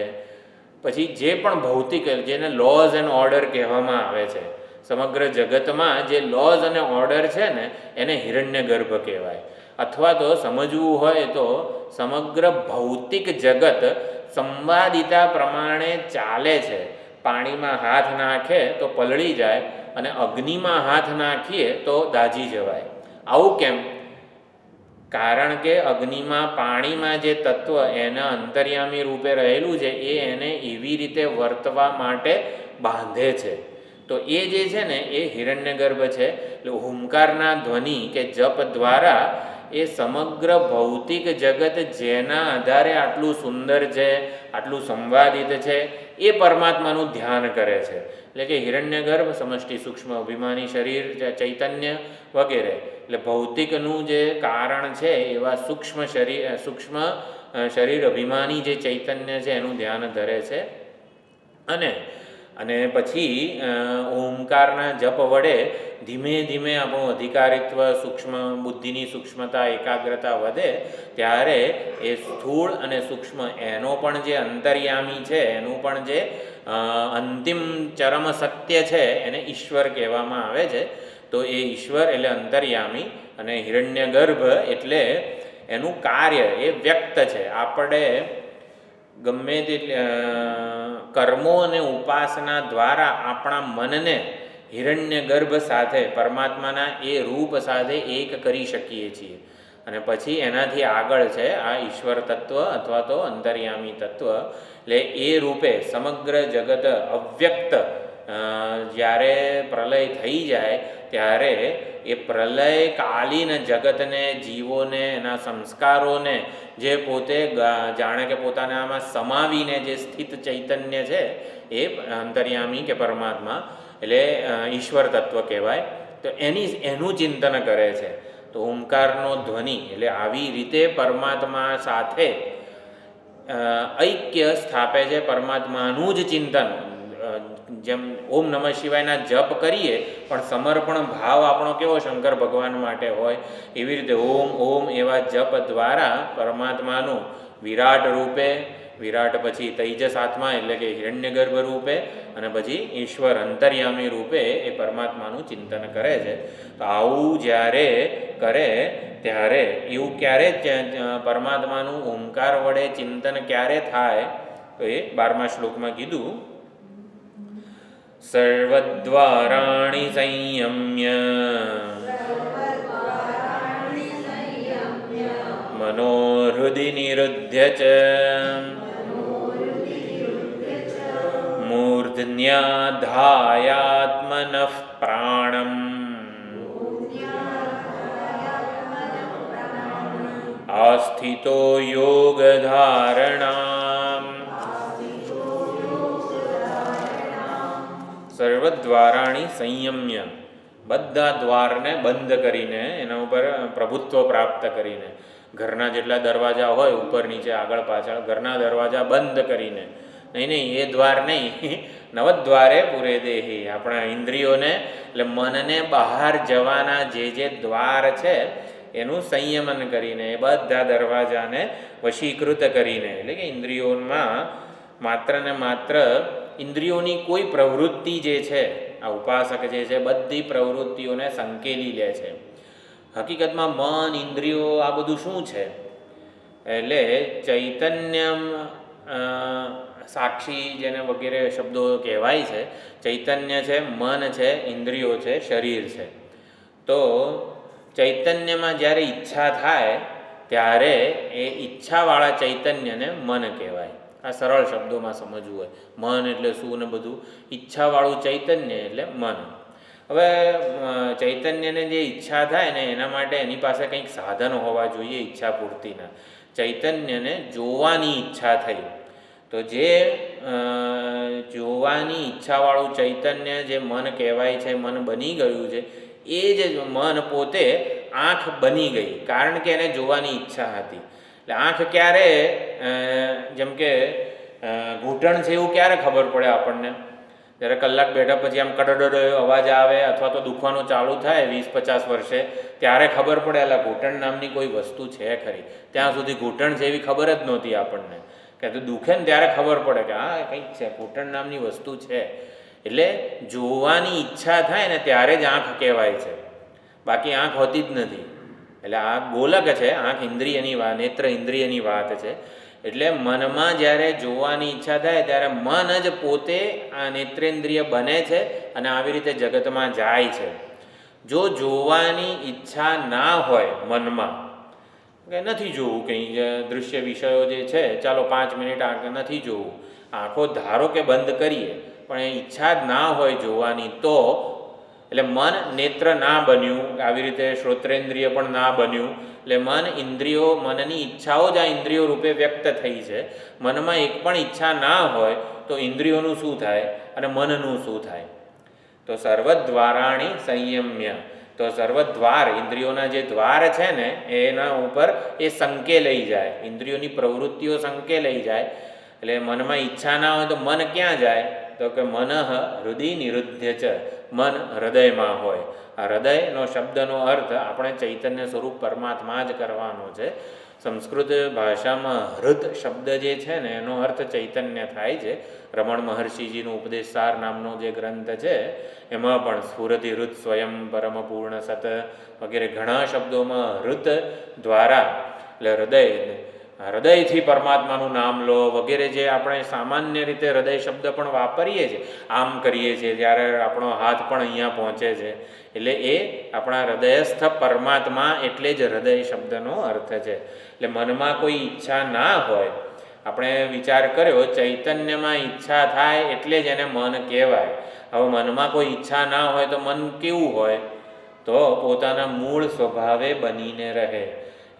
પછી જે પણ ભૌતિક, જેને લોઝ એન્ડ ઓર્ડર કહેવામાં આવે છે, સમગ્ર જગતમાં જે લોઝ અને ઓર્ડર છે ને એને હિરણ્યગર્ભ કહેવાય. અથવા તો સમજવું હોય તો સમગ્ર ભૌતિક જગત સંવાદિતા પ્રમાણે ચાલે છે. પાણીમાં હાથ નાખે તો પલળી જાય અને અગ્નિમાં હાથ નાખીએ તો દાઝી જવાય. આવું કેમ? કારણ કે અગ્નિમાં, પાણીમાં જે તત્વ એના અંતર્યામી રૂપે રહેલું છે એ એને એવી રીતે વર્તવા માટે બાંધે છે. તો એ જે છે ને એ હિરણ્યગર્ભ છે. એટલે ઓમકારના ધ્વનિ કે જપ દ્વારા એ સમગ્ર ભૌતિક જગત જેના આધારે આટલું સુંદર છે, આટલું સંવાદિત છે, એ પરમાત્માનું ધ્યાન કરે છે. એટલે કે હિરણ્યગર્ભ, સમષ્ટિ સૂક્ષ્મ અભિમાની શરીર, ચૈતન્ય વગેરે, એટલે ભૌતિકનું જે કારણ છે એવા સૂક્ષ્મ શરીર અભિમાની જે ચૈતન્ય છે એનું ધ્યાન ધરે છે. અને પછી ઓમકારના જપ વડે ધીમે ધીમે આપણું અધિકારિત્વ, સૂક્ષ્મ બુદ્ધિની સૂક્ષ્મતા, એકાગ્રતા વધે ત્યારે એ સ્થૂળ અને સૂક્ષ્મ એનો પણ જે અંતર્યામી છે, એનું પણ જે અંતિમ ચરમ સત્ય છે એને ઈશ્વર કહેવામાં આવે છે. તો એ ઈશ્વર એટલે અંતર્યામી, અને હિરણ્યગર્ભ એટલે એનું કાર્ય એ વ્યક્ત છે. આપણે ગમે તે કર્મો અને ઉપાસના દ્વારા આપણા મનને હિરણ્યગર્ભ સાથે, પરમાત્માના એ રૂપ સાથે એક કરી શકીએ છીએ. અને પછી એનાથી આગળ છે આ ઈશ્વર તત્વ અથવા તો અંતર્યામી તત્વ. એટલે એ રૂપે સમગ્ર જગત અવ્યક્ત જ્યારે પ્રલય થઈ જાય ત્યારે એ પ્રલયકાલીન જગતને, જીવોને, એના સંસ્કારોને જે પોતે જાણે કે પોતાનામાં સમાવીને જે સ્થિત ચૈતન્ય છે એ અંતર્યામી કે પરમાત્મા એટલે ઈશ્વર તત્વ કહેવાય. તો એનું ચિંતન કરે છે. તો ઓમકારનો ધ્વનિ એટલે આવી રીતે પરમાત્મા સાથે ઐક્ય સ્થાપે છે. પરમાત્માનું જ ચિંતન, જેમ ઓમ નમઃ શિવાયના જપ કરીએ પણ સમર્પણ ભાવ આપણો કેવો શંકર ભગવાન માટે હોય, એવી રીતે ઓમ ઓમ એવા જપ દ્વારા પરમાત્માનું વિરાટ રૂપે, વિરાટ પછી તૈજસ આત્મા એટલે કે હિરણ્યગર્ભ રૂપે, અને પછી ઈશ્વર અંતર્યામી રૂપે એ પરમાત્માનું ચિંતન કરે છે. તો આવું જ્યારે કરે ત્યારે એવું ક્યારે પરમાત્માનું ઓમકાર વડે ચિંતન ક્યારે થાય? તો એ 12મા શ્લોકમાં કીધું, સર્વદ્વારાણિ સંયમ્ય મનોહૃદિ નિરુધ્ય ચ મૂર્ધન્યાધાયાત્મનઃ પ્રાણમ આસ્થિતો યોગધારણામ. સર્વદ્વારાણી સંયમ્ય, બધા દ્વારને બંધ કરીને, એના ઉપર પ્રભુત્વ પ્રાપ્ત કરીને, ઘરના જેટલા દરવાજા હોય ઉપર નીચે આગળ પાછળ, ઘરના દરવાજા બંધ કરીને, નહીં એ દ્વાર નહીં, નવદ્વારે પૂરે દેહી, આપણા ઇન્દ્રિયોને એટલે મનને બહાર જવાના જે દ્વાર છે એનું સંયમન કરીને, એ બધા દરવાજાને વશીકૃત કરીને, એટલે કે ઇન્દ્રિયોમાં માત્ર ને માત્ર ઇન્દ્રિયોની કોઈ પ્રવૃત્તિ જે છે, આ ઉપાસક જે છે બધી પ્રવૃત્તિઓને સંકેલી લે છે. હકીકતમાં મન, ઇન્દ્રિયો આ બધું શું છે? એટલે ચૈતન્યમ સાક્ષી જેને વગેરે શબ્દો કહેવાય છે. ચૈતન્ય છે, મન છે, ઇન્દ્રિયો છે, શરીર છે. તો ચૈતન્યમાં જ્યારે ઈચ્છા થાય ત્યારે એ ઈચ્છાવાળા ચૈતન્યને મન કહેવાય. આ સરળ શબ્દોમાં સમજવું હોય. મન એટલે શું ને બધું, ઈચ્છાવાળું ચૈતન્ય એટલે મન. હવે ચૈતન્યને જે ઈચ્છા થાય ને એના માટે એની પાસે કંઈક સાધનો હોવા જોઈએ ઈચ્છા પૂર્તિના. ચૈતન્યને જોવાની ઈચ્છા થઈ, તો જે જોવાની ઈચ્છાવાળું ચૈતન્ય જે મન કહેવાય છે, મન બની ગયું છે, એ જ મન પોતે આંખ બની ગઈ, કારણ કે એને જોવાની ઈચ્છા હતી. એટલે આંખ ક્યારે, જેમ કે ઘૂંટણ છે એવું ક્યારે ખબર પડે આપણને? જ્યારે કલાક બેઠા પછી આમ કડડડ અવાજ આવે અથવા તો દુખવાનું ચાલુ થાય 20-50 વર્ષે, ત્યારે ખબર પડે એટલે ઘૂંટણ નામની કોઈ વસ્તુ છે ખરી. ત્યાં સુધી ઘૂંટણ છે એવી ખબર જ નહોતી આપણને, કે તો દુખે ને ત્યારે ખબર પડે કે હા કંઈક છે, ઘૂંટણ નામની વસ્તુ છે. એટલે જોવાની ઈચ્છા થાય ને ત્યારે જ આંખ કહેવાય છે, બાકી આંખ હોતી જ નથી. એટલે આ ગોલક છે, આંખ ઇન્દ્રિયની વાત, નેત્ર ઇન્દ્રિયની વાત છે. એટલે મનમાં જ્યારે જોવાની ઈચ્છા થાય ત્યારે મન જ પોતે આ નેત્રેન્દ્રિય બને છે અને આવી રીતે જગતમાં જાય છે. જો જોવાની ઈચ્છા ના હોય મનમાં, કે નથી જોવું કંઈ દૃશ્ય વિષયો જે છે, ચાલો 5 મિનિટ નથી જોવું, આંખો ધારો કે બંધ કરીએ, પણ એ ઈચ્છા જ ના હોય જોવાની, તો એટલે મન નેત્ર ના બન્યું, આવી રીતે શ્રોત્રેન્દ્રિય પણ ના બન્યું, એટલે મન ઇન્દ્રિયો, મનની ઈચ્છાઓ જ આ ઇન્દ્રિયો રૂપે વ્યક્ત થઈ છે. મનમાં એક પણ ઈચ્છા ના હોય તો ઇન્દ્રિયોનું શું થાય અને મનનું શું થાય? તો સર્વદ્વારાણી સંયમ્ય, તો સર્વદ્વાર, ઇન્દ્રિયોના જે દ્વાર છે ને એના ઉપર એ સંકેલાઈ જાય, ઇન્દ્રિયોની પ્રવૃત્તિઓ સંકેલાઈ જાય. એટલે મનમાં ઈચ્છા ના હોય તો મન ક્યાં જાય? તો કે મન હૃદય નિરુદ્ધ છે, મન હૃદયમાં હોય. આ હૃદયનો શબ્દનો અર્થ આપણે ચૈતન્ય સ્વરૂપ પરમાત્મા જ કરવાનો છે. સંસ્કૃત ભાષામાં હૃદ શબ્દ જે છે ને એનો અર્થ ચૈતન્ય થાય છે. રમણ મહર્ષિજીનો ઉપદેશસાર નામનો જે ગ્રંથ છે એમાં પણ સ્ફુરતિ હૃદ સ્વયં પરમ પૂર્ણ સત વગેરે ઘણા શબ્દોમાં હૃદ દ્વારા, એટલે હૃદય, હૃદયથી પરમાત્માનું નામ લો વગેરે જે આપણે સામાન્ય રીતે હૃદય શબ્દ પણ વાપરીએ છીએ, આમ કરીએ છીએ ત્યારે આપણો હાથ પણ અહીંયા પહોંચે છે, એટલે એ આપણા હૃદયસ્થ પરમાત્મા એટલે જ હૃદય શબ્દનો અર્થ છે. એટલે મનમાં કોઈ ઈચ્છા ના હોય, આપણે વિચાર કર્યો ચૈતન્યમાં ઈચ્છા થાય એટલે જ એને મન કહેવાય. હવે મનમાં કોઈ ઈચ્છા ના હોય તો મન કેવું હોય? તો પોતાના મૂળ સ્વભાવે બનીને રહે.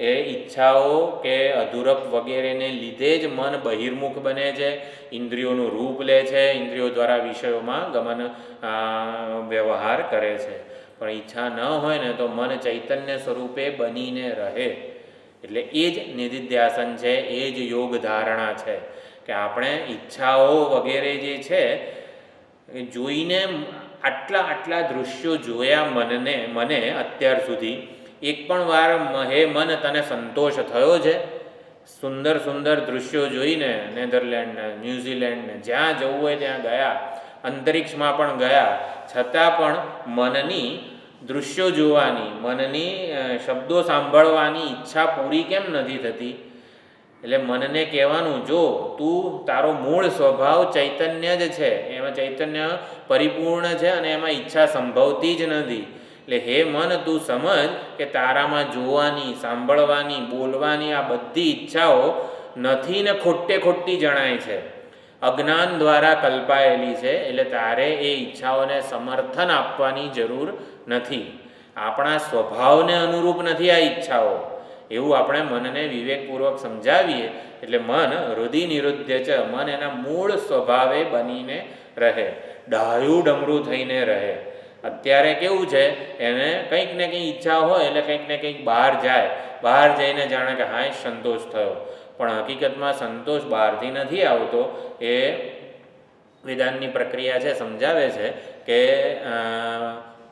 એ ઈચ્છાઓ કે અધૂરપ વગેરેને લીધે જ મન બહિર્મુખ બને છે, ઇન્દ્રિયોનું રૂપ લે છે, ઇન્દ્રિયો દ્વારા વિષયોમાં ગમન વ્યવહાર કરે છે. પણ ઈચ્છા ન હોય ને તો મન ચૈતન્ય સ્વરૂપે બનીને રહે. એટલે એ જ નિધિધ્યાસન છે, એ જ યોગ ધારણા છે કે આપણે ઈચ્છાઓ વગેરે જે છે એ જોઈને આટલા દૃશ્યો જોયા મને અત્યાર સુધી એક પણ વાર હે મન તને સંતોષ થયો છે? સુંદર સુંદર દૃશ્યો જોઈને નેધરલેન્ડને, ન્યૂઝીલેન્ડને, જ્યાં જવું હોય ત્યાં ગયા, અંતરિક્ષમાં પણ ગયા, છતાં પણ મનની દૃશ્યો જોવાની, મનની શબ્દો સાંભળવાની ઈચ્છા પૂરી કેમ નથી થતી? એટલે મનને કહેવાનું, જો તું, તારો મૂળ સ્વભાવ ચૈતન્ય જ છે, એમાં ચૈતન્ય પરિપૂર્ણ છે અને એમાં ઈચ્છા સંભવતી જ નથી. એટલે હે મન, તું સમજ કે તારામાં જોવાની, સાંભળવાની, બોલવાની આ બધી ઈચ્છાઓ નથી ને ખોટી જણાય છે, અજ્ઞાન દ્વારા કલ્પાયેલી છે. એટલે તારે એ ઈચ્છાઓને સમર્થન આપવાની જરૂર નથી. આપણા સ્વભાવને અનુરૂપ નથી આ ઈચ્છાઓ, એવું આપણે મનને વિવેકપૂર્વક સમજાવીએ એટલે મન હૃદય નિરુદ્ધ છે, મન એના મૂળ સ્વભાવે બનીને રહે, ડાહ્યું ડમરું થઈને રહે. અત્યારે કેવું છે, એને કંઈક ને કંઈક ઈચ્છા હોય એટલે કંઈક ને કંઈક બહાર જાય, બહાર જઈને જાણે કે હા સંતોષ થયો, પણ હકીકતમાં સંતોષ બહારથી નથી આવતો. એ વેદાંતની પ્રક્રિયા છે, સમજાવે છે કે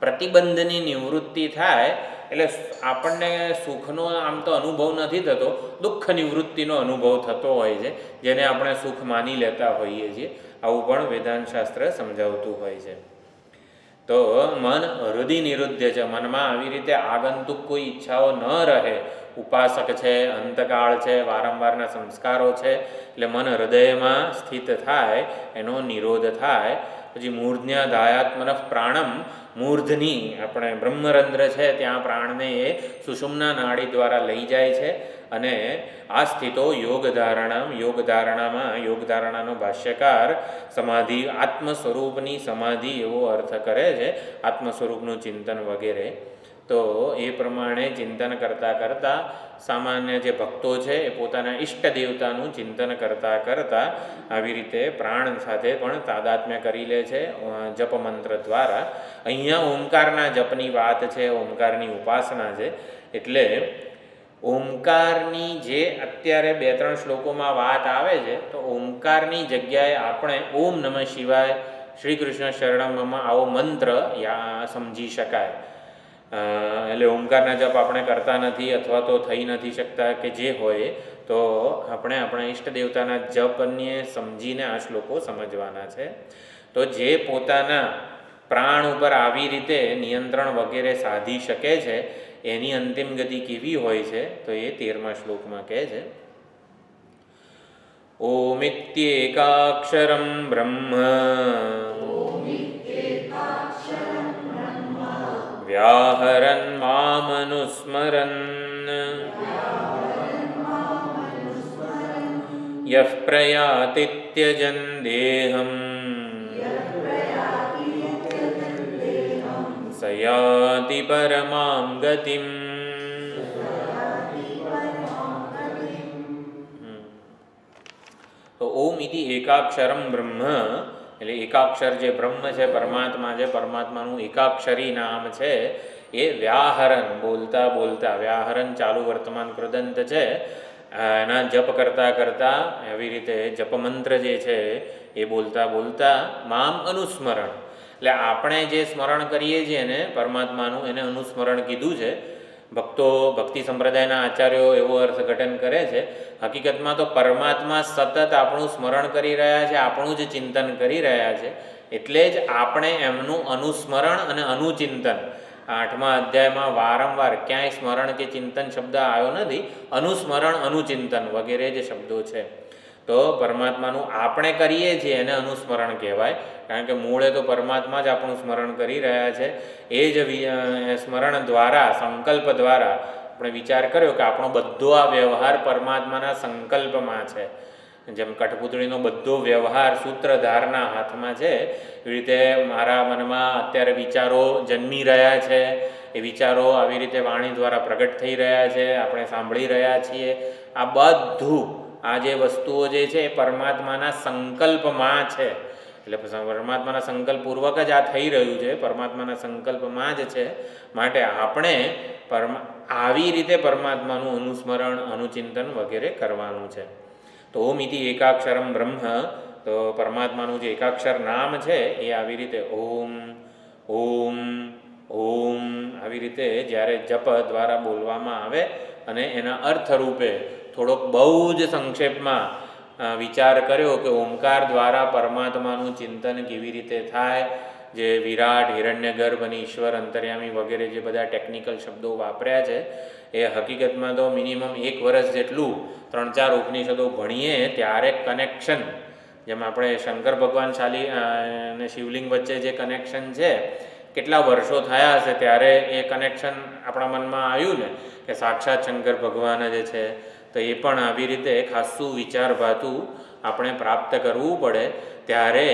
પ્રતિબંધની નિવૃત્તિ થાય એટલે આપણને સુખનો આમ તો અનુભવ નથી થતો, દુઃખ નિવૃત્તિનો અનુભવ થતો હોય છે, જેને આપણે સુખ માની લેતા હોઈએ છીએ. આવું પણ વેદાંત શાસ્ત્ર સમજાવતું હોય છે. તો મન હૃદય નિરુદ્ધ છે, મનમાં આવી રીતે આગંતુક કોઈ ઈચ્છાઓ ન રહે. ઉપાસક છે, અંતકાળ છે, વારંવારના સંસ્કારો છે, એટલે મન હૃદયમાં સ્થિત થાય, એનો નિરોધ થાય. પછી મૂર્ધન્યાધાયાત્મન પ્રાણમ, મૂર્ધની આપણે બ્રહ્મરંધ્ર છે ત્યાં પ્રાણને એ સુષુમ્ના નાડી દ્વારા લઈ જાય છે. અને આ સ્થિતો યોગધારણામાં યોગધારણાનો ભાષ્યકાર સમાધિ, આત્મ સ્વરૂપની સમાધિ એવો અર્થ કરે છે, આત્મ સ્વરૂપનું ચિંતન વગેરે. તો એ પ્રમાણે ચિંતન કરતાં સામાન્ય જે ભક્તો છે એ પોતાના ઈષ્ટ દેવતાનું ચિંતન કરતાં આવી રીતે પ્રાણ સાથે પણ તાદાત્મ્ય કરી લે છે જપ મંત્ર દ્વારા. અહીંયા ઓમકારના જપની વાત છે, ઓમકારની ઉપાસના છે. એટલે ઓમકારની જે અત્યારે 2-3 શ્લોકોમાં વાત આવે છે, તો ઓમકારની જગ્યાએ આપણે ઓમ નમઃ શિવાય, શ્રી કૃષ્ણ શરણમમાં આવો મંત્ર સમજી શકાય. એટલે ઓમકારના જપ આપણે કરતા નથી અથવા તો થઈ નથી શકતા કે જે હોય, તો આપણે આપણા ઈષ્ટ દેવતાના જપને સમજીને આ શ્લોકો સમજવાના છે. તો જે પોતાના પ્રાણ ઉપર આવી રીતે નિયંત્રણ વગેરે સાધી શકે છે, એની અંતિમ ગતિ કેવી હોય છે તો એ 13મા શ્લોકમાં કહે છે. ઓમિત્યેકાક્ષરં બ્રહ્મ વ્યાહરન મામનુસ્મરન યઃ પ્રયાતિ ત્યજન દેહં સ યાતિ પરમાં ગતિમ. તો ઓમ ઇતિ એકાક્ષરમ બ્રહ્મ, એટલે એકાક્ષર જે બ્રહ્મ છે, પરમાત્મા છે, પરમાત્માનું એકાક્ષરી નામ છે એ વ્યાહરણ, બોલતા બોલતા, વ્યાહરણ ચાલુ વર્તમાન કૃદંત છે, એના જપ કરતાં કરતાં એવી રીતે જપમંત્ર જે છે એ બોલતા બોલતા મામ અનુસ્મરણ, એટલે આપણે જે સ્મરણ કરીએ છીએ ને પરમાત્માનું, એને અનુસ્મરણ કીધું છે. ભક્તિ સંપ્રદાયના આચાર્યો એવો અર્થઘટન કરે છે. હકીકતમાં તો પરમાત્મા સતત આપણું સ્મરણ કરી રહ્યા છે, આપણું જ ચિંતન કરી રહ્યા છે, એટલે જ આપણે એમનું અનુસ્મરણ અને અનુચિંતન, 8મા અધ્યાયમાં વારંવાર ક્યાંય સ્મરણ કે ચિંતન શબ્દ આવ્યો નથી, અનુસ્મરણ અનુચિંતન વગેરે જે શબ્દો છે. તો પરમાત્માનું આપણે કરીએ છીએ એને અનુસ્મરણ કહેવાય, કારણ કે મૂળે તો પરમાત્મા જ આપણું સ્મરણ કરી રહ્યા છે. એ જ સ્મરણ દ્વારા, સંકલ્પ દ્વારા આપણે વિચાર કર્યો કે આપણો બધો આ વ્યવહાર પરમાત્માના સંકલ્પમાં છે. જેમ કઠપૂતળીનો બધો વ્યવહાર સૂત્રધારના હાથમાં છે, એવી રીતે મારા મનમાં અત્યારે વિચારો જન્મી રહ્યા છે, એ વિચારો આવી રીતે વાણી દ્વારા પ્રગટ થઈ રહ્યા છે, આપણે સાંભળી રહ્યા છીએ. આ બધું, આ જે વસ્તુઓ જે છે એ પરમાત્માના સંકલ્પમાં છે. એટલે પરમાત્માના સંકલ્પ પૂર્વક જ આ થઈ રહ્યું છે, પરમાત્માના સંકલ્પમાં જ છે. માટે આપણે આવી રીતે પરમાત્માનું અનુસ્મરણ, અનુચિંતન વગેરે કરવાનું છે. તો ઓમ ઇતિ એકાક્ષરમ બ્રહ્મ, તો પરમાત્માનું જે એકાક્ષર નામ છે એ આવી રીતે ઓમ ઓમ ઓમ આવી રીતે જ્યારે જપ દ્વારા બોલવામાં આવે અને એના અર્થરૂપે થોડોક બહુ જ સંક્ષેપમાં વિચાર કર્યો કે ઓમકાર દ્વારા પરમાત્માનું ચિંતન કેવી રીતે થાય. જે વિરાટ, હિરણ્યગર્ભ અને ઈશ્વર, અંતર્યામી વગેરે જે બધા ટેકનિકલ શબ્દો વાપર્યા છે એ હકીકતમાં તો મિનિમમ 1 વર્ષ જેટલું 3-4 ઉપનિષદો ભણીએ ત્યારે કનેક્શન, જેમ આપણે શંકર ભગવાન અને શિવલિંગ વચ્ચે જે કનેક્શન છે, કેટલા વર્ષો થયા હશે ત્યારે એ કનેક્શન આપણા મનમાં આવ્યું ને કે સાક્ષાત શંકર ભગવાન જ છે. તો એ પણ આવી રીતે ખાસું વિચારભાતું આપણે પ્રાપ્ત કરવું પડે. ત્યારે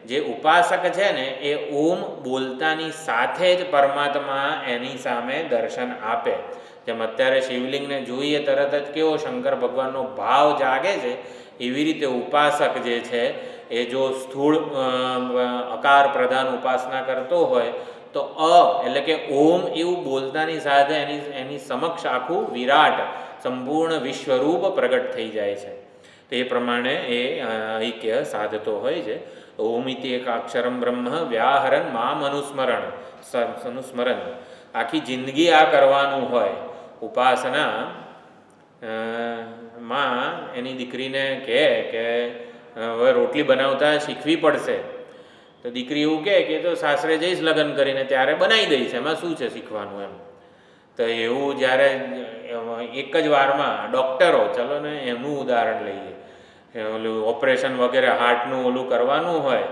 જે ઉપાસક છે ને એ ઓમ બોલતાની સાથે જ પરમાત્મા એની સામે દર્શન આપે. જેમ અત્યારે શિવલિંગને જોઈએ તરત જ કેવો શંકર ભગવાનનો ભાવ જાગે છે, એવી રીતે ઉપાસક જે છે એ જો સ્થૂળ અકાર પ્રધાન ઉપાસના કરતો હોય તો એટલે કે ઓમ એવું બોલતાની સાથે એની સમક્ષ આખું વિરાટ સંપૂર્ણ વિશ્વરૂપ પ્રગટ થઈ જાય છે. તો એ પ્રમાણે એ ઐક્ય સાધતો હોય છે. ઓમ ઇતિ એકાક્ષરમ બ્રહ્મ વ્યાહરણ મામ અનુસ્મરણ. આખી જિંદગી આ કરવાનું હોય. ઉપાસના માં એની દીકરીને કહે કે હવે રોટલી બનાવતા શીખવી પડશે, તો દીકરી એવું કહે કે તો સાસરે જઈશ લગ્ન કરીને ત્યારે બનાવી દઈશ, એમાં શું છે શીખવાનું એમ. તો એવું જ્યારે એક જ વારમાં ડૉક્ટરો, ચલો ને એનું ઉદાહરણ લઈએ, ઓલું ઓપરેશન વગેરે હાર્ટનું ઓલું કરવાનું હોય,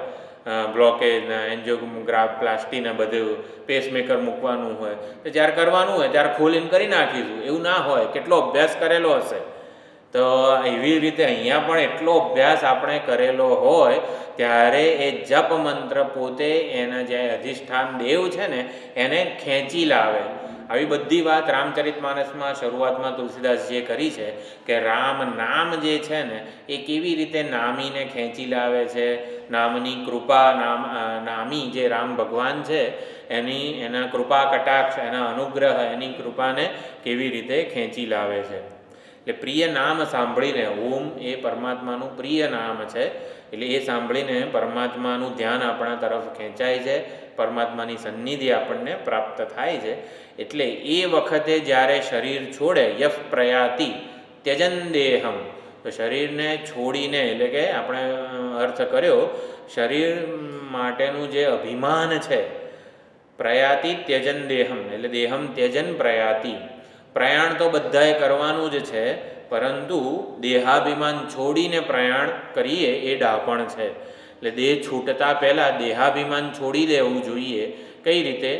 બ્લોકેજના એન્જિયોગ્રાફ્લાસ્ટીને બધું પેસમેકર મૂકવાનું હોય, તો જ્યારે કરવાનું હોય ત્યારે ખોલીને કરી નાખીશું, એવું ના હોય. કેટલો અભ્યાસ કરેલો હશે. તો એવી રીતે અહીંયા પણ એટલો અભ્યાસ આપણે કરેલો હોય ત્યારે એ જપ મંત્ર પોતે એના જે અધિષ્ઠાન દેવ છે ને એને ખેંચી લાવે. આવી બધી વાત રામચરિતમાનસમાં શરૂઆતમાં તુલસીદાસજીએ કરી છે કે રામ નામ જે છે ને એ કેવી રીતે નામીને ખેંચી લાવે છે. નામની કૃપા, નામી જે રામ ભગવાન છે એના કૃપા કટાક્ષ, એના અનુગ્રહ, એની કૃપાને કેવી રીતે ખેંચી લાવે છે. એટલે પ્રિય નામ સાંભળીને, ઓમ એ પરમાત્માનું પ્રિય નામ છે, એટલે એ સાંભળીને પરમાત્માનું ધ્યાન આપણા તરફ ખેંચાય છે, પરમાત્માની સન્નિધિ આપણને પ્રાપ્ત થાય છે. એટલે એ વખતે જ્યારે શરીર છોડે, યફ પ્રયાતિ ત્યજન દેહમ, તો શરીરને છોડીને, એટલે કે આપણે અર્થ કર્યો શરીર માટેનું જે અભિમાન છે, પ્રયાતિ ત્યજન દેહમ, એટલે દેહમ ત્યજન પ્રયાતિ. પ્રયાણ તો બધાએ કરવાનું જ છે, પરંતુ દેહાભિમાન છોડીને પ્રયાણ કરીએ એ ડાપણ છે. એટલે દેહ છૂટતા પહેલાં દેહાભિમાન છોડી દેવું જોઈએ. કઈ રીતે?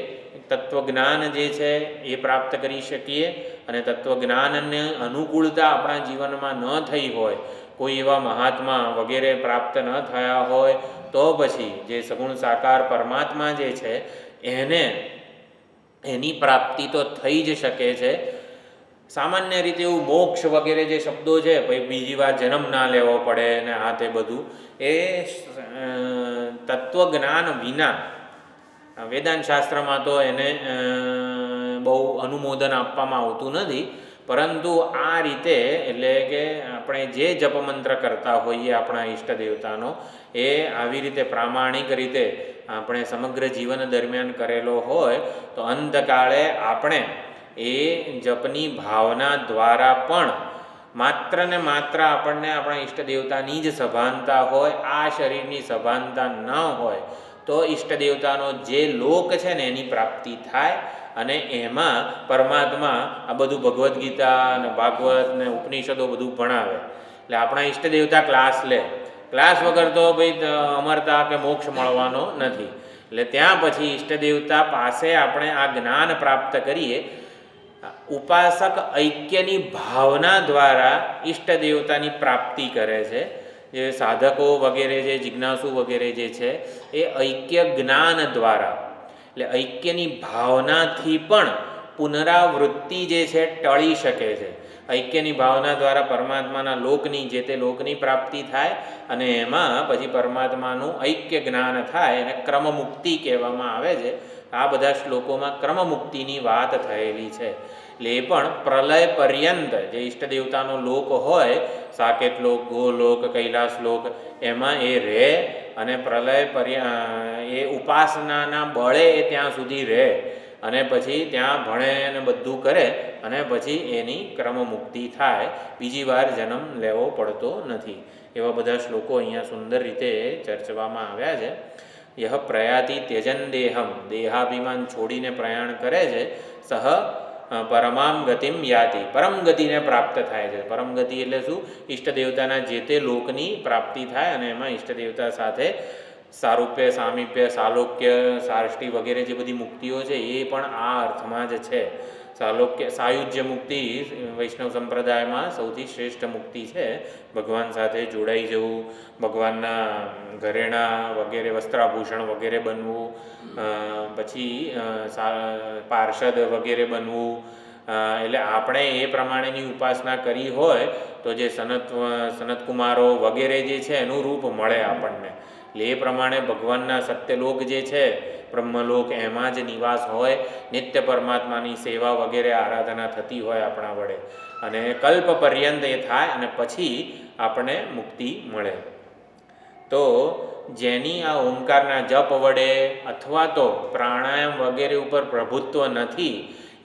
તત્વજ્ઞાન જે છે એ પ્રાપ્ત કરી શકીએ, અને તત્વજ્ઞાનને અનુકૂળતા આપણા જીવનમાં ન થઈ હોય, કોઈ એવા મહાત્મા વગેરે પ્રાપ્ત ન થયા હોય, તો પછી જે સગુણ સાકાર પરમાત્મા જે છે એની પ્રાપ્તિ તો થઈ જ શકે છે, સામાન્ય રીતે એવું મોક્ષ વગેરે જે શબ્દો છે પછી બીજી વાર જન્મ ના લેવો પડે ને આ તે બધું એ તત્વજ્ઞાન વિના વેદાંત શાસ્ત્રમાં તો એને બહુ અનુમોદન આપવામાં આવતું નથી, પરંતુ આ રીતે એટલે કે આપણે જે જપમંત્ર કરતા હોઈએ આપણા ઈષ્ટ દેવતાનો એ આવી રીતે પ્રામાણિક રીતે આપણે સમગ્ર જીવન દરમિયાન કરેલો હોય તો અંતકાળે આપણે એ જપની ભાવના દ્વારા પણ માત્ર ને માત્ર આપણને આપણા ઈષ્ટ દેવતાની જ સભાનતા હોય, આ શરીરની સભાનતા ન હોય તો ઈષ્ટ દેવતાનો જે લોક છે ને એની પ્રાપ્તિ થાય અને એમાં પરમાત્મા આ બધું ભગવદ્ ગીતા અને ભાગવત ને ઉપનિષદો બધું ભણાવે. એટલે આપણા ઈષ્ટ દેવતા ક્લાસ લે, ક્લાસ વગર તો ભાઈ અમરતા કે મોક્ષ મળવાનો નથી. એટલે ત્યાં પછી ઈષ્ટ દેવતા પાસે આપણે આ જ્ઞાન પ્રાપ્ત કરીએ. ઉપાસક ઐક્યની ભાવના દ્વારા ઈષ્ટ દેવતાની પ્રાપ્તિ કરે છે. જે સાધકો વગેરે જે જિજ્ઞાસુ વગેરે જે છે એ ઐક્ય જ્ઞાન દ્વારા એટલે ઐક્યની ભાવનાથી પણ પુનરાવૃત્તિ જે છે ટળી શકે છે. ઐક્યની ભાવના દ્વારા પરમાત્માના લોકની જે તે લોકની પ્રાપ્તિ થાય અને એમાં પછી પરમાત્માનું ઐક્ય જ્ઞાન થાય અને ક્રમમુક્તિ કહેવામાં આવે છે. આ બધા શ્લોકોમાં ક્રમમુક્તિની વાત થયેલી છે. એટલે એ પણ પ્રલય પર્યંત જે ઈષ્ટ દેવતાનો લોક હોય, સાકેત લોક, ગોલોક, કૈલાસ લોક, એમાં એ રહે અને પ્રલય એ ઉપાસનાના બળે એ ત્યાં સુધી રહે અને પછી ત્યાં ભણે અને બધું કરે અને પછી એની ક્રમમુક્તિ થાય, બીજી વાર જન્મ લેવો પડતો નથી. એવા બધા શ્લોકો અહીંયા સુંદર રીતે ચર્ચવામાં આવ્યા છે. યહ પ્રયાતિ ત્યજન દેહમ, દેહાભિમાન છોડીને પ્રયાણ કરે છે, સહ પરમામ ગતિમ યાતિ, પરમ ગતિને પ્રાપ્ત થાય છે. પરમ ગતિ એટલે શું? ઈષ્ટ દેવતાના જે તે લોકની પ્રાપ્તિ થાય અને એમાં ઈષ્ટ દેવતા સાથે સારૂપ્ય, સામીપ્ય, સાલોક્ય, સાષ્ટિ વગેરે જે બધી મુક્તિઓ છે એ પણ આ અર્થમાં જ છે. સાલોક્ય સાયુજ્ય મુક્તિ વૈષ્ણવ સંપ્રદાયમાં સૌથી શ્રેષ્ઠ મુક્તિ છે. ભગવાન સાથે જોડાઈ જવું, ભગવાનના ઘરેણાં વગેરે વસ્ત્રાભૂષણ વગેરે બનવું, પછી પાર્ષદ વગેરે બનવું. એટલે આપણે એ પ્રમાણેની ઉપાસના કરી હોય તો જે સનતકુમારો વગેરે જે છે એનું રૂપ મળે આપણને. એટલે એ પ્રમાણે ભગવાનના સત્યલોક જે છે, બ્રહ્મલોક, એમાં જ નિવાસ હોય, નિત્ય પરમાત્માની સેવા વગેરે આરાધના થતી હોય આપણા વડે અને કલ્પ પર્યંત એ થાય અને પછી આપણને મુક્તિ મળે. તો જેની આ ઓમકારના જપ વડે અથવા તો પ્રાણાયામ વગેરે ઉપર પ્રભુત્વ નથી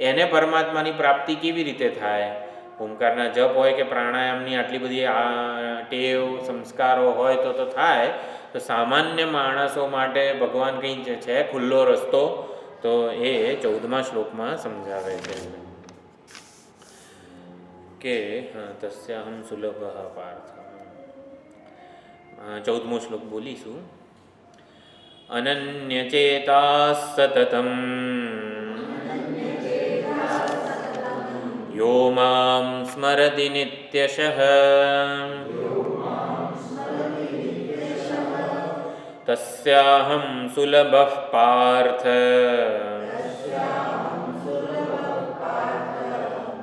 એને પરમાત્માની પ્રાપ્તિ કેવી રીતે થાય? ઓમકારના જપ હોય કે પ્રાણાયામની આટલી બધી ટેવ સંસ્કારો હોય તો થાય. તો સામાન્ય માણસો માટે ભગવાન કંઈ છે ખુલ્લો રસ્તો? તો એ 14મા શ્લોકમાં સમજાવે છે કે તસ્યાહમ સુલભ પાર્થ. 14મો શ્લોક બોલીશું. અનન્યચેતા સતતમ યો મામ સ્મરતિ નિત્યશઃ તસ્યાહમ સુલભઃ પાર્થ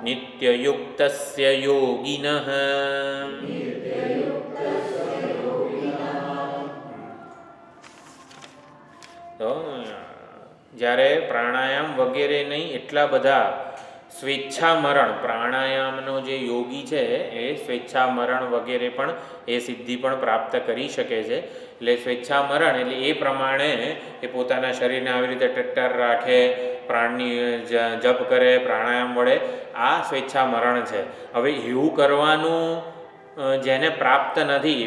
નિત્યયુક્તસ્ય યોગિનઃ. તો જ્યારે પ્રાણાયામ વગેરે નહીં એટલા બધા સ્વેચ્છા મરણ, પ્રાણાયામનો જે યોગી છે એ સ્વેચ્છા મરણ વગેરે પણ એ સિદ્ધિ પણ પ્રાપ્ત કરી શકે છે. એટલે સ્વેચ્છા મરણ એટલે એ પ્રમાણે એ પોતાના શરીરને આવી રીતે ટટ્ટર રાખે, પ્રાણની જપ કરે પ્રાણાયામ વડે, આ સ્વેચ્છા મરણ છે. હવે એવું કરવાનું જેને પ્રાપ્ત નથી,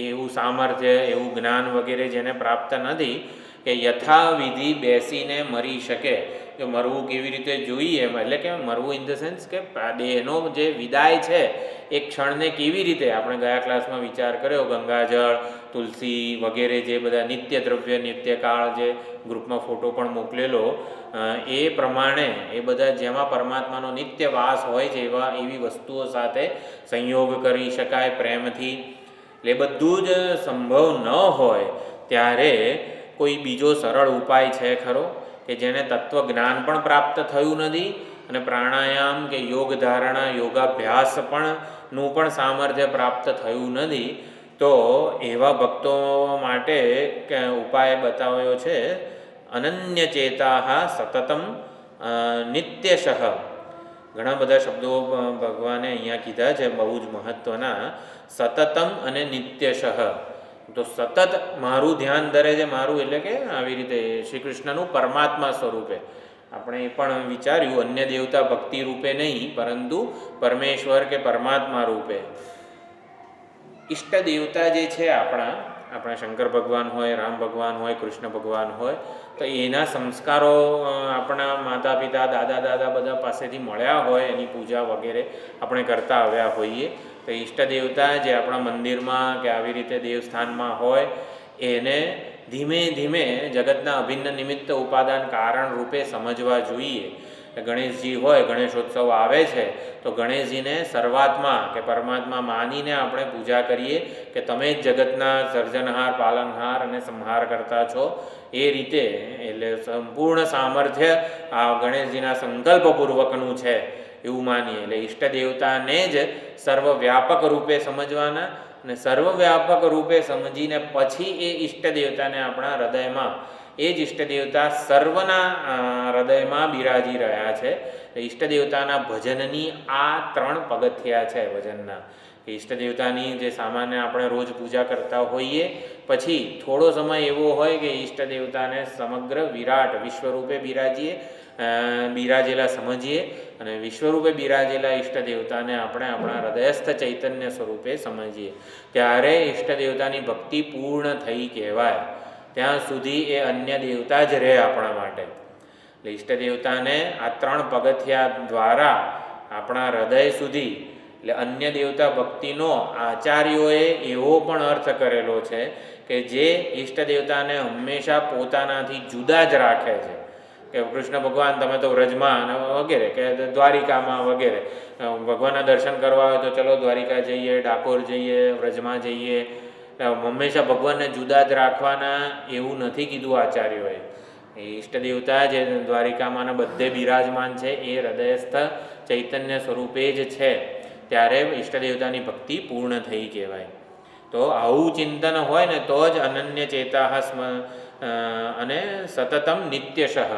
એવું સામર્થ્ય, એવું જ્ઞાન વગેરે જેને પ્રાપ્ત નથી કે યથાવિધિ બેસીને મરી શકે, કે મરવું કેવી રીતે જોઈએ, એટલે કે મરવું ઇન ધ સેન્સ કે દેહનો જે વિદાય છે એ ક્ષણને કેવી રીતે, આપણે ગયા ક્લાસમાં વિચાર કર્યો, ગંગાજળ, તુલસી વગેરે જે બધા નિત્ય દ્રવ્ય, નિત્યકાળ જે ગ્રુપમાં ફોટો પણ મોકલેલો, એ પ્રમાણે એ બધા જેમાં પરમાત્માનો નિત્ય વાસ હોય છે એવી વસ્તુઓ સાથે સંયોગ કરી શકાય પ્રેમથી. એટલે બધું જ સંભવ ન હોય ત્યારે કોઈ બીજો સરળ ઉપાય છે ખરો કે જેને તત્વજ્ઞાન પણ પ્રાપ્ત થયું નથી અને પ્રાણાયામ કે યોગ ધારણા યોગાભ્યાસ નું પણ સામર્થ્ય પ્રાપ્ત થયું નથી, તો એવા ભક્તો માટે ઉપાય બતાવ્યો છે અનન્ય ચેતા સતતમ નિત્યશઃ. ઘણા બધા શબ્દો ભગવાને અહીંયા કીધા છે બહુ જ મહત્ત્વના, સતતમ અને નિત્યશઃ. તો સતત મારું ધ્યાન ધરે છે, મારું એટલે કે આવી રીતે શ્રી કૃષ્ણનું પરમાત્મા સ્વરૂપે. આપણે એ પણ વિચાર્યું અન્ય દેવતા ભક્તિ રૂપે નહીં, પરંતુ પરમેશ્વર કે પરમાત્મા રૂપે. ઈષ્ટ દેવતા જે છે આપણા શંકર ભગવાન હોય, રામ ભગવાન હોય, કૃષ્ણ ભગવાન હોય, તો એના સંસ્કારો આપણા માતા પિતા દાદા દાદા બધા પાસેથી મળ્યા હોય, એની પૂજા વગેરે આપણે કરતા આવ્યા હોઈએ. તો ઈષ્ટ દેવતા જે આપણા મંદિરમાં કે આવી રીતે દેવસ્થાનમાં હોય, એને ધીમે ધીમે જગતના અભિન્ન નિમિત્ત ઉપાદાન કારણ રૂપે સમજવા જોઈએ. ગણેશજી હોય, ગણેશોત્સવ આવે છે, તો ગણેશજીને સર્વાત્મા કે પરમાત્મા માનીને આપણે પૂજા કરીએ કે તમે જ જગતના સર્જનહાર, પાલનહાર અને સંહાર કરતા છો. એ રીતે એટલે સંપૂર્ણ સામર્થ્ય આ ગણેશજીના સંકલ્પપૂર્વકનું છે એવું માનીએ. એટલે ઈષ્ટ દેવતાને જ સર્વવ્યાપક રૂપે સમજવાના, અને સર્વવ્યાપક રૂપે સમજીને પછી એ ઈષ્ટ દેવતાને આપણા હૃદયમાં, એ જ ઈષ્ટ દેવતા સર્વના હૃદયમાં બિરાજી રહ્યા છે. ઈષ્ટ દેવતાના ભજનની આ 3 પગથિયા છે ભજનના. ઈષ્ટ દેવતાની જે સામાન્ય આપણે રોજ પૂજા કરતા હોઈએ, પછી થોડો સમય એવો હોય કે ઈષ્ટ દેવતાને સમગ્ર વિરાટ વિશ્વરૂપે બિરાજેલા સમજીએ, અને વિશ્વરૂપે બિરાજેલા ઈષ્ટ દેવતાને આપણે આપણા હૃદયસ્થ ચૈતન્ય સ્વરૂપે સમજીએ. ત્યારે ઈષ્ટ દેવતાની ભક્તિ પૂર્ણ થઈ કહેવાય. ત્યાં સુધી એ અન્ય દેવતા જ રહે આપણા માટે. એટલે ઈષ્ટ દેવતાને આ 3 પગથિયા દ્વારા આપણા હૃદય સુધી, એટલે અન્ય દેવતા ભક્તિનો આચાર્યોએ એવો પણ અર્થ કરેલો છે કે જે ઈષ્ટ દેવતાને હંમેશા પોતાનાથી જુદા જ રાખે છે. કે કૃષ્ણ ભગવાન તમે તો વ્રજમાં વગેરે કે દ્વારિકામાં વગેરે ભગવાનના દર્શન કરવા હોય તો ચલો દ્વારિકા જઈએ, ડાકોર જઈએ, વ્રજમાં જઈએ. હંમેશા ભગવાનને જુદા જ રાખવાના એવું નથી કીધું આચાર્યોએ. એ ઈષ્ટ દેવતા જે દ્વારિકામાં બધે બિરાજમાન છે એ હૃદયસ્થ ચૈતન્ય સ્વરૂપે જ છે. ત્યારે ઈષ્ટ દેવતાની ભક્તિ પૂર્ણ થઈ કહેવાય. તો આવું ચિંતન હોય ને તો જ અનન્ય ચેતા અને સતતમ નિત્યશઃ.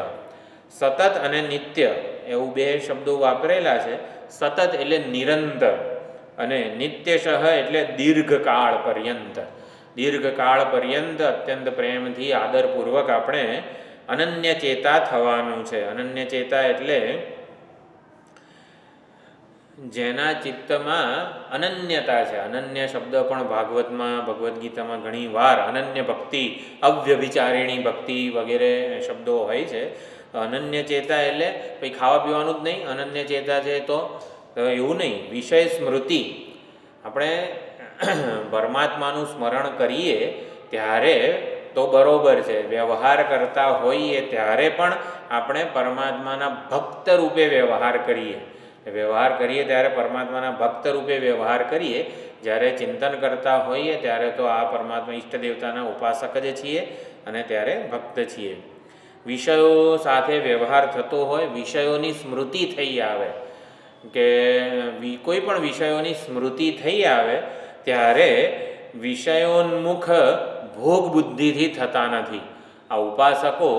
સતત અને નિત્ય એવું 2 શબ્દો વાપરેલા છે. સતત એટલે નિરંતર, અને નિત્યશઃ એટલે દીર્ઘકાળ પર્યંત. દીર્ઘકાળ પર્યંત અત્યંત પ્રેમથી આદરપૂર્વક આપણે અનન્ય ચેતા થવાનું છે. અનન્ય ચેતા એટલે જેના ચિત્તમાં અનન્યતા છે. અનન્ય શબ્દ પણ ભાગવતમાં, ભગવદ્ ગીતામાં ઘણી વાર અનન્ય ભક્તિ, અવ્યભિચારિણી ભક્તિ વગેરે શબ્દો હોય છે. અનન્ય ચેતા એટલે કંઈ ખાવા પીવાનું જ નહીં. અનન્ય ચેતા છે તો એવું નહીં, વિષય સ્મૃતિ. આપણે પરમાત્માનું સ્મરણ કરીએ ત્યારે તો બરોબર છે, વ્યવહાર કરતા હોઈએ ત્યારે પણ આપણે પરમાત્માના ભક્ત રૂપે વ્યવહાર કરીએ. વ્યવહાર કરીએ ત્યારે પરમાત્માના ભક્ત રૂપે વ્યવહાર કરીએ. જ્યારે ચિંતન કરતા હોઈએ ત્યારે તો આ પરમાત્મા ઈષ્ટ દેવતાના ઉપાસક જ છીએ અને ત્યારે ભક્ત છીએ. વિષયો સાથે વ્યવહાર થતો હોય, વિષયોની સ્મૃતિ થઈ આવે કે કોઈ પણ વિષયોની સ્મૃતિ થઈ આવે ત્યારે વિષયોન્મુખ ભોગ બુદ્ધિથી થતા નથી. આ ઉપાસકો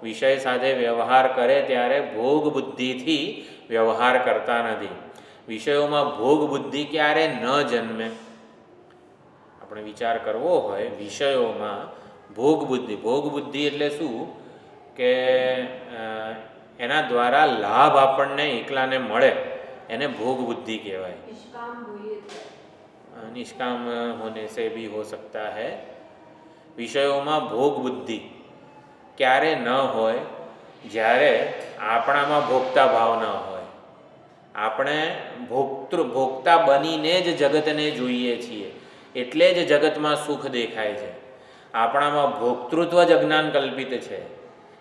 વિષય સાથે વ્યવહાર કરે ત્યારે ભોગ બુદ્ધિથી વ્યવહાર કરતા નથી. વિષયોમાં ભોગ બુદ્ધિ ક્યારે ન જન્મે? આપણે વિચાર કરવો હોય વિષયોમાં ભોગ બુદ્ધિ એટલે શું કે એના દ્વારા લાભ આપણને એકલાને મળે એને ભોગ બુદ્ધિ કહેવાય. નિષ્કામ હોને સે ભી હો સકતા હૈ. વિષયોમાં ભોગ બુદ્ધિ ક્યારે ન હોય? જ્યારે આપણામાં ભોગતા ભાવ ન હોય. આપણે ભોગતા બનીને જ જગતને જોઈએ છીએ, એટલે જ જગતમાં સુખ દેખાય છે. આપણામાં ભોક્તૃત્વ જ અજ્ઞાન કલ્પિત છે.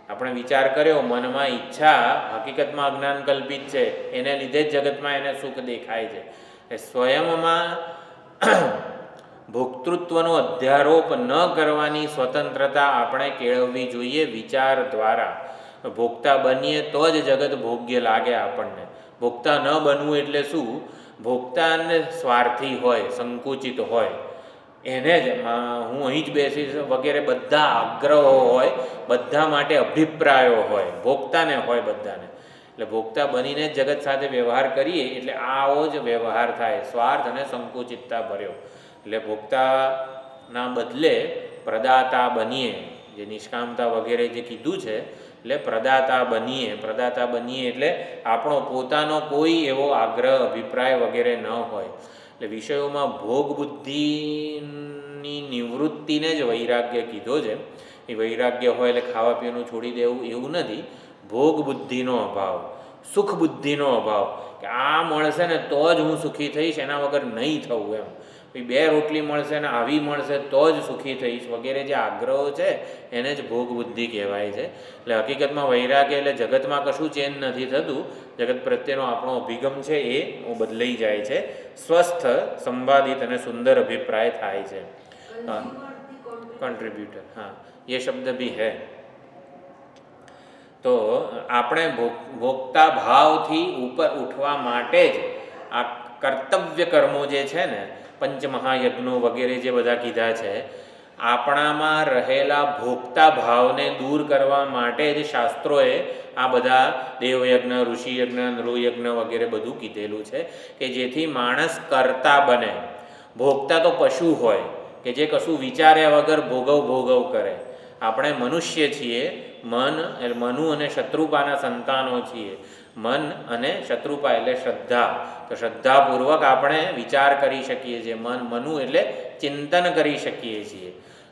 આપણે વિચાર કર્યો, મનમાં ઈચ્છા હકીકતમાં અજ્ઞાન કલ્પિત છે, એને લીધે જ જગતમાં એને સુખ દેખાય છે. સ્વયંમાં ભોક્તૃત્વનો અધ્યારોપ ન કરવાની સ્વતંત્રતા આપણે કેળવવી જોઈએ વિચાર દ્વારા. ભોગતા બનીએ તો જ જગત ભોગ્ય લાગે આપણને. ભોગતા ન બનવું એટલે શું? ભોગતાને સ્વાર્થી હોય, સંકુચિત હોય, એને જ હું અહીં જ બેસીશ વગેરે બધા આગ્રહો હોય, બધા માટે અભિપ્રાયો હોય, ભોગતાને હોય બધાને. એટલે ભોગતા બનીને જ જગત સાથે વ્યવહાર કરીએ એટલે આવો જ વ્યવહાર થાય, સ્વાર્થ અને સંકુચિતતા ભર્યો. એટલે ભોગતાના બદલે પ્રદાતા બનીએ, જે નિષ્કામતા વગેરે જે કીધું છે, એટલે પ્રદાતા બનીએ એટલે આપણો પોતાનો કોઈ એવો આગ્રહ અભિપ્રાય વગેરે ન હોય. એટલે વિષયોમાં ભોગ બુદ્ધિની નિવૃત્તિને જ વૈરાગ્ય કીધો છે. એ વૈરાગ્ય હોય એટલે ખાવા પીવાનું છોડી દેવું એવું નથી. ભોગ બુદ્ધિનો અભાવ, સુખ બુદ્ધિનો અભાવ, કે આ મળશે ને તો જ હું સુખી થઈશ, એના વગર નહીં થવું એમ. બે રોટલી મળશે ને આવી મળશે તો જ સુખી થઈશ વગેરે જે આગ્રહો છે એને જ ભોગ બુદ્ધિ કહેવાય છે. એટલે હકીકતમાં વૈરાગ્ય એટલે જગતમાં કશું ચેન્જ નથી થતું, જગત પ્રત્યેનો આપણો અભિગમ છે એ બદલાઈ જાય છે, સ્વસ્થ, સંવાદિત અને સુંદર અભિપ્રાય થાય છે. कंट्रीब्यूटर, हाँ ये शब्द भी है. તો આપણે ભોગતા ભાવથી ઉપર ઉઠવા માટે જ આ કર્તવ્ય કર્મો જે છે ને, પંચમહાયજ્ઞો વગેરે જે બધા કીધા છે, આપણામાં રહેલા ભોગતા ભાવને દૂર કરવા માટે જ શાસ્ત્રોએ આ બધા દેવયજ્ઞ, ઋષિયજ્ઞ, નૃયજ્ઞ વગેરે બધું કીધેલું છે, કે જેથી માણસ કરતા બને. ભોગતા તો પશુ હોય કે જે કશું વિચાર્યા વગર ભોગવ કરે. આપણે મનુષ્ય છીએ, મનુ અને શત્રુપાના સંતાનો છીએ. મન અને શત્રુપા એટલે શ્રદ્ધા, તો શ્રદ્ધાપૂર્વક આપણે વિચાર કરી શકીએ છીએ. મનુ એટલે ચિંતન કરી શકીએ છીએ.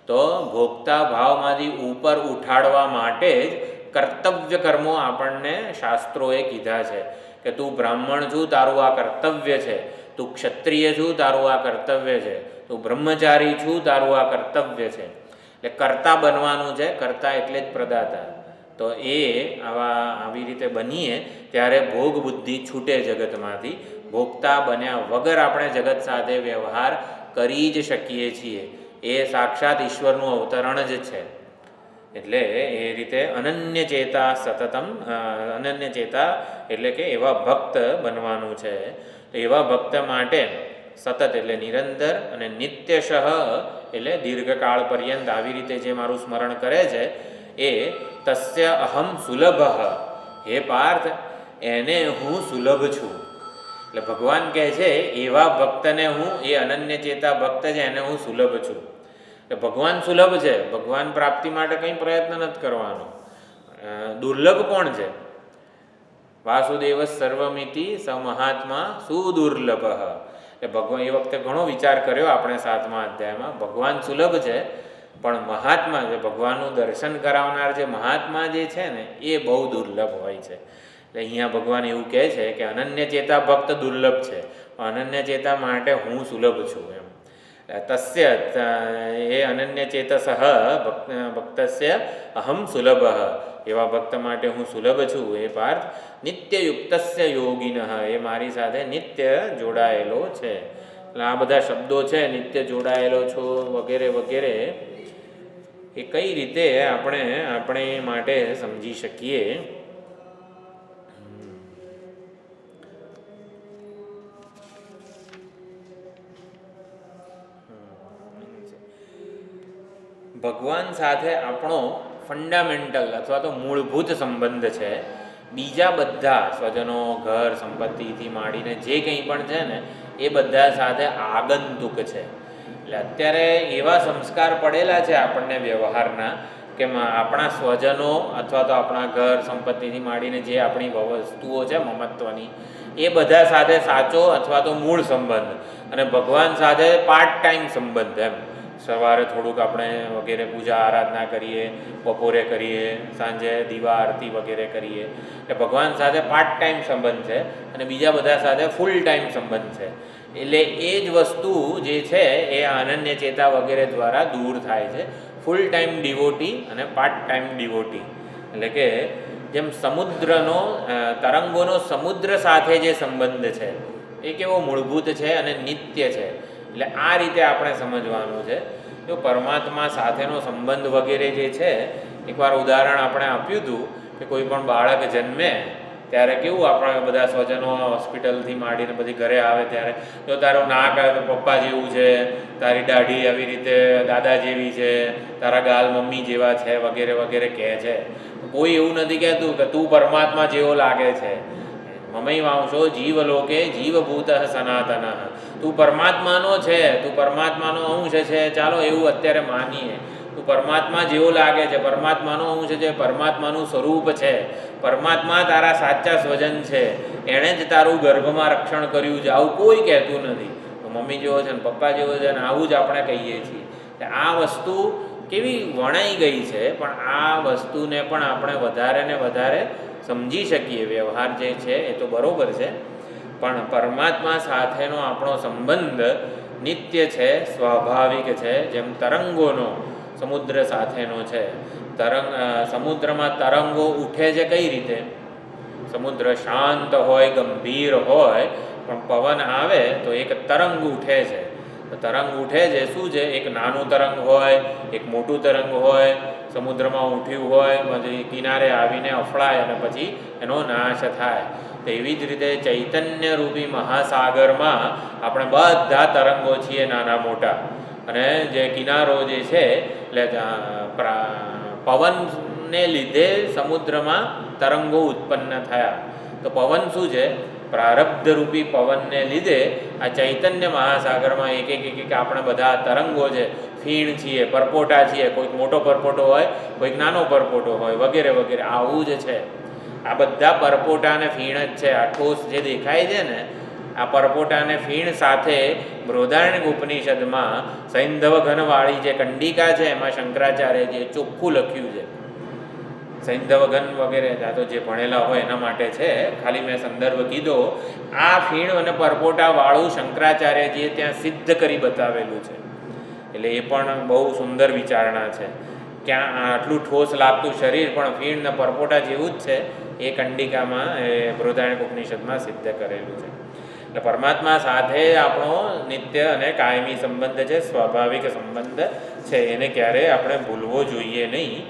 તો ભોગતા ભાવમાંથી ઉપર ઉઠાડવા માટે જ કર્તવ્ય કર્મો આપણને શાસ્ત્રોએ કીધા છે, કે તું બ્રાહ્મણ છું તારું આ કર્તવ્ય છે, તું ક્ષત્રિય છું તારું આ કર્તવ્ય છે, તું બ્રહ્મચારી છું તારું આ કર્તવ્ય છે. એટલે કરતા બનવાનું છે, કરતા એટલે જ પ્રદાતા. તો આવી રીતે બનીએ ત્યારે ભોગ બુદ્ધિ છૂટે જગતમાંથી. ભોગતા બન્યા વગર આપણે જગત સાથે વ્યવહાર કરી જ શકીએ છીએ. એ સાક્ષાત ઈશ્વરનું અવતરણ જ છે. એટલે એ રીતે અનન્ય ચેતા સતતમ, અનન્ય ચેતા એટલે કે એવા ભક્ત બનવાનું છે. તો એવા ભક્ત માટે સતત એટલે નિરંતર અને નિત્યશઃ એટલે દીર્ઘકાળ પર્યંત આવી રીતે જે મારું સ્મરણ કરે છે એ તસ્ય અહમ સુલભ, હે પાર્થ એને હું સુલભ છું. એટલે ભગવાન કહે છે એવા ભક્તને હું, એ અનન્ય ચેતા ભક્ત છે એને હું સુલભ છું. એટલે ભગવાન સુલભ છે, ભગવાન પ્રાપ્તિ માટે કંઈ પ્રયત્ન નથી કરવાનો. દુર્લભ કોણ છે? વાસુદેવ સર્વમિતિ સ મહાત્મા સુદુર્લભ. એટલે ભગવાન એ વખતે ઘણો વિચાર કર્યો આપણે 7મા અધ્યાયમાં. ભગવાન સુલભ છે પણ મહાત્મા જે ભગવાનનું દર્શન કરાવનાર જે મહાત્મા જે છે ને એ બહુ દુર્લભ હોય છે. એટલે અહીંયા ભગવાન એવું કહે છે કે અનન્ય ચેતા ભક્ત દુર્લભ છે, અનન્ય ચેતા માટે હું સુલભ છું એમ. તસ્ય એ અનન્ય ચેતસઃ ભક્તસ્ય અહમ સુલભ, એવા ભક્ત માટે હું સુલભ છું. એ પાર્થ નિત્યયુક્તસ્ય યોગિનઃ, એ મારી સાથે નિત્ય જોડાયેલો છે. એટલે આ બધા શબ્દો છે, નિત્ય જોડાયેલો છો વગેરે વગેરે, એ કઈ રીતે આપણે માટે સમજી શકીએ. ભગવાન સાથે આપણો ફંડામેન્ટલ અથવા તો મૂળભૂત સંબંધ છે. બીજા બધા સ્વજનો, ઘર, સંપત્તિથી માંડીને જે કંઈ પણ છે ને એ બધા સાથે આગંતુક છે. એટલે અત્યારે એવા સંસ્કાર પડેલા છે આપણને વ્યવહારના કે આપણા સ્વજનો અથવા તો આપણા ઘર, સંપત્તિથી માંડીને જે આપણી વસ્તુઓ છે મમત્વની, એ બધા સાથે સાચો અથવા તો મૂળ સંબંધ, અને ભગવાન સાથે પાર્ટ ટાઈમ સંબંધ. એમ સવારે થોડુંક આપણે વગેરે પૂજા આરાધના કરીએ, બપોરે કરીએ, સાંજે દીવા આરતી વગેરે કરીએ. એટલે ભગવાન સાથે પાર્ટ ટાઈમ સંબંધ છે અને બીજા બધા સાથે ફૂલ ટાઈમ સંબંધ છે. એટલે એ જ વસ્તુ જે છે એ અનન્ય ચેતા વગેરે દ્વારા દૂર થાય છે. ફૂલ ટાઈમ ડિવોટી અને પાર્ટ ટાઈમ ડિવોટી. એટલે કે જેમ સમુદ્રનો તરંગોનો સમુદ્ર સાથે જે સંબંધ છે એ કેવો મૂળભૂત છે અને નિત્ય છે. એટલે આ રીતે આપણે સમજવાનું છે. જો પરમાત્મા સાથેનો સંબંધ વગેરે જે છે, એકવાર ઉદાહરણ આપણે આપ્યું હતું કે કોઈ પણ બાળક જન્મે ત્યારે કેવું આપણા બધા સ્વજનો હોસ્પિટલથી માંડીને બધી ઘરે આવે ત્યારે જો તારું નાક આવે તો પપ્પા જેવું છે, તારી દાઢી આવી રીતે દાદા જેવી છે, તારા ગાલ મમ્મી જેવા છે વગેરે વગેરે કહે છે. કોઈ એવું નથી કહેતું કે તું પરમાત્મા જેવો લાગે છે. મમઈ વાંશો જીવલોકે જીવભૂત સનાતન, તું પરમાત્માનો છે, તું પરમાત્માનો અંશ છે. ચાલો એવું અત્યારે માનીએ, તું પરમાત્મા જેવો લાગે છે, પરમાત્માનો અંશ છે, પરમાત્માનું સ્વરૂપ છે, પરમાત્મા તારા સાચા સ્વજન છે, એણે જ તારું ગર્ભમાં રક્ષણ કર્યું છે. આવું કોઈ કહેતું નથી. તો મમ્મી જેવો છે ને પપ્પા જેવો છે ને આવું જ આપણે કહીએ છીએ. આ વસ્તુ કેવી વણાઈ ગઈ છે, પણ આ વસ્તુને પણ આપણે વધારે ને વધારે સમજી શકીએ. વ્યવહાર જે છે એ તો બરાબર છે, પણ પરમાત્મા સાથેનો આપણો સંબંધ નિત્ય છે, સ્વાભાવિક છે. જેમ તરંગોનો સમુદ્ર સાથેનો છે. સમુદ્રમાં તરંગો ઉઠે છે કઈ રીતે? સમુદ્ર શાંત હોય, ગંભીર હોય, પણ પવન આવે તો એક તરંગ ઉઠે છે. તરંગ ઉઠે છે શું છે? એક નાનું તરંગ હોય, એક મોટું તરંગ હોય, સમુદ્રમાં ઉઠ્યું હોય, પછી કિનારે આવીને અફળાય અને પછી એનો નાશ થાય. તો એવી જ રીતે ચૈતન્ય રૂપી મહાસાગરમાં આપણે બધા તરંગો છીએ, નાના મોટા. અને જે કિનારો જે છે એટલે પવનને લીધે સમુદ્રમાં તરંગો ઉત્પન્ન થયા. તો પવન શું છે? પ્રારબ્ધ રૂપી પવનને લીધે આ ચૈતન્ય મહાસાગરમાં એક એક આપણે બધા તરંગો છે, ફીણ છીએ, પરપોટા છીએ. કોઈક મોટો પરપોટો હોય, કોઈક નાનો પરપોટો હોય, વગેરે વગેરે. આવું જ છે. આ બધા પરપોટા અને ફીણ જ છે. આ ઠોસ જે દેખાય છે ને, આ પરપોટા અને ફીણ સાથે બૃહદારણ્યક ઉપનિષદમાં સૈંધવ ઘનવાળી જે કંડિકા છે એમાં શંકરાચાર્યજીએ ચોખ્ખું લખ્યું છે. સૈંધવ ઘન વગેરે આ તો જે ભણેલા હોય એના માટે છે, ખાલી મેં સંદર્ભ કીધો. આ ફીણ અને પરપોટાવાળું શંકરાચાર્યજીએ ત્યાં સિદ્ધ કરી બતાવેલું છે. એટલે એ પણ બહુ સુંદર વિચારણા છે. ક્યાં આટલું ઠોસ લાગતું શરીર પણ ફીણ ને પરપોટા જેવું જ છે, એ કંડિકામાં એ બૃહદારણ્યક ઉપનિષદમાં સિદ્ધ કરેલું છે. એટલે પરમાત્મા સાથે આપણો નિત્ય અને કાયમી સંબંધ છે, સ્વાભાવિક સંબંધ છે. એને ક્યારેય આપણે ભૂલવો જોઈએ નહીં.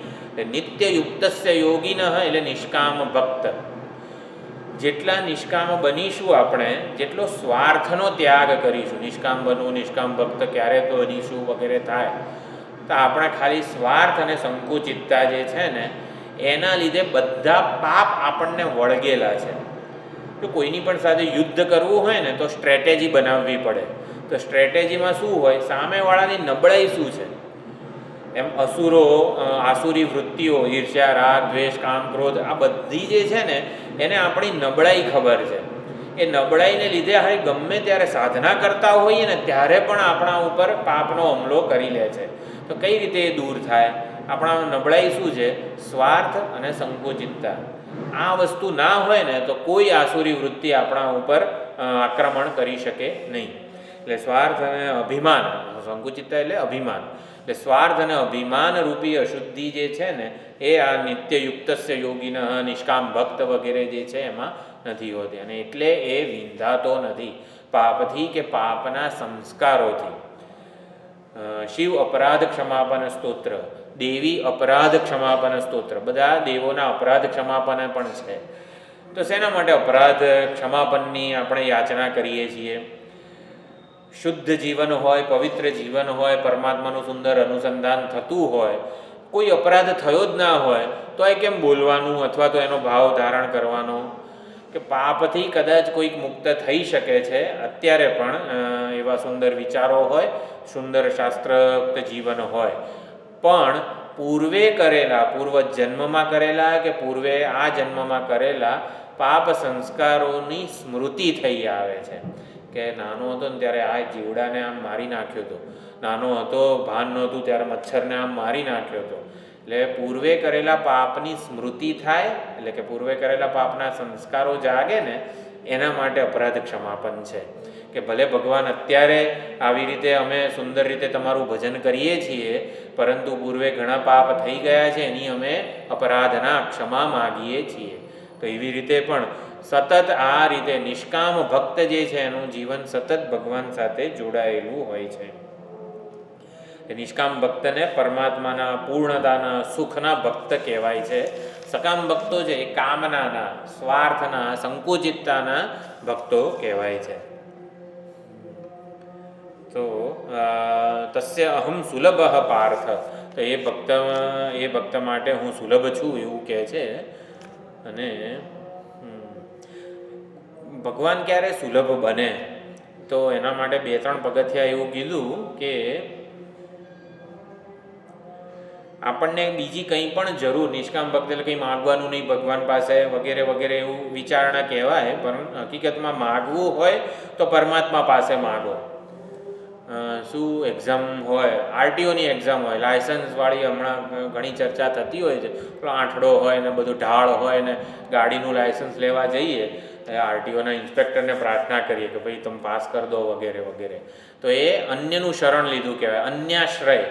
નિત્ય યુક્તસ્ય યોગિન એટલે નિષ્કામ ભક્ત. જેટલા નિષ્કામ બનીશું આપણે, જેટલો સ્વાર્થનો ત્યાગ કરીશું, નિષ્કામ બનવું, નિષ્કામ ભક્ત ક્યારે તો બનીશું વગેરે થાય, તો આપણે ખાલી સ્વાર્થ અને સંકુચિતતા જે છે ને એના લીધે બધા પાપ આપણને વળગેલા છે. જો કોઈની પણ સાથે યુદ્ધ કરવું હોય ને તો સ્ટ્રેટેજી બનાવવી પડે. તો સ્ટ્રેટેજીમાં શું હોય? સામેવાળાની નબળાઈ શું છે? એમ આસુરી વૃત્તિઓ, ઈર્ષ્યા, રાગ, દ્વેષ, કામ, ક્રોધ, આ બધી જે છે ને એને આપણી નબળાઈ ખબર છે. એ નબળાઈને લીધે હવે ગમે ત્યારે સાધના કરતા હોઈએ ને ત્યારે પણ આપણા ઉપર પાપનો હુમલો કરી લે છે. તો કઈ રીતે એ દૂર થાય? આપણા નબળાઈ શું છે? સ્વાર્થ અને સંકુચિતતા. આ વસ્તુ ના હોય ને તો કોઈ આસુરી વૃત્તિ આપણા ઉપર આક્રમણ કરી શકે નહીં. એટલે સ્વાર્થ અને અભિમાન, સંકુચિતતા એટલે અભિમાન. એટલે સ્વાર્થ અને અભિમાન રૂપી અશુદ્ધિ જે છે ને એ આ નિત્ય યુક્તસ્ય યોગીન, નિષ્કામ ભક્ત વગેરે જે છે એમાં નથી હોતી. અને એટલે એ વિંધાતો નથી પાપથી કે પાપના સંસ્કારોથી. શિવ અપરાધ ક્ષમાપન સ્તોત્ર, દેવી અપરાધ ક્ષમાપન સ્તોત્ર, બધા દેવોના અપરાધ ક્ષમાપન પણ છે. તો શેના માટે અપરાધ ક્ષમાપનની આપણે યાચના કરીએ છીએ? શુદ્ધ જીવન હોય, પવિત્ર જીવન હોય, પરમાત્માનું સુંદર અનુસંધાન થતું હોય, કોઈ અપરાધ થયો જ ના હોય તો એ કેમ બોલવાનું અથવા તો એનો ભાવ ધારણ કરવાનો? કે પાપથી કદાચ કોઈક મુક્ત થઈ શકે છે અત્યારે પણ, એવા સુંદર વિચારો હોય, સુંદર શાસ્ત્રોક્ત જીવન હોય, પણ પૂર્વે કરેલા, પૂર્વ જન્મમાં કરેલા કે પૂર્વે આ જન્મમાં કરેલા પાપ સંસ્કારોની સ્મૃતિ થઈ આવે છે. કે નાનો હતો ને ત્યારે આ જીવડાને આમ મારી નાખ્યો હતો, નાનો હતો ભાન નહોતું ત્યારે મચ્છરને આમ મારી નાખ્યો હતો. એટલે પૂર્વે કરેલા પાપની સ્મૃતિ થાય, એટલે કે પૂર્વે કરેલા પાપના સંસ્કારો જાગે ને એના માટે અપરાધ ક્ષમાપન છે. કે ભલે ભગવાન અત્યારે આવી રીતે અમે સુંદર રીતે તમારું ભજન કરીએ છીએ, પરંતુ પૂર્વે ઘણા પાપ થઈ ગયા છે, એની અમે અપરાધના ક્ષમા માગીએ છીએ. તો એવી રીતે પણ સતત આ રીતે નિષ્કામ ભક્ત જે છે એનું જીવન સતત ભગવાન સાથે જોડાયેલું હોય છે. નિષ્કામ ભક્તને પરમાત્માના પૂર્ણતાના સુખના ભક્ત કહેવાય છે. સકામ ભક્તો છે એ કામનાના, સ્વાર્થના, સંકુચિતતાના ભક્તો કહેવાય છે. તો તસ્ય અહમ સુલભ પાર્થ, તો એ ભક્ત માટે હું સુલભ છું એવું કહે છે. અને ભગવાન ક્યારે સુલભ બને, તો એના માટે 2-3 પગથિયા એવું કીધું કે આપણને બીજી કંઈ પણ જરૂર, નિષ્કામ ભક્ત એટલે કંઈ માગવાનું નહીં ભગવાન પાસે વગેરે વગેરે એવું વિચારણા કહેવાય, પણ હકીકતમાં માગવું હોય તો પરમાત્મા પાસે માગો. શું એક્ઝામ હોય, આરટીઓની એક્ઝામ હોય, લાયસન્સવાળી હમણાં ઘણી ચર્ચા થતી હોય છે, પેલો આંઠડો હોય ને બધું ઢાળ હોય ને ગાડીનું લાયસન્સ લેવા જઈએ, આરટીઓના ઇન્સ્પેક્ટરને પ્રાર્થના કરીએ કે ભાઈ તમે પાસ કરી દો વગેરે વગેરે. તો એ અન્યનું શરણ લીધું કહેવાય, અન્યાશ્રય.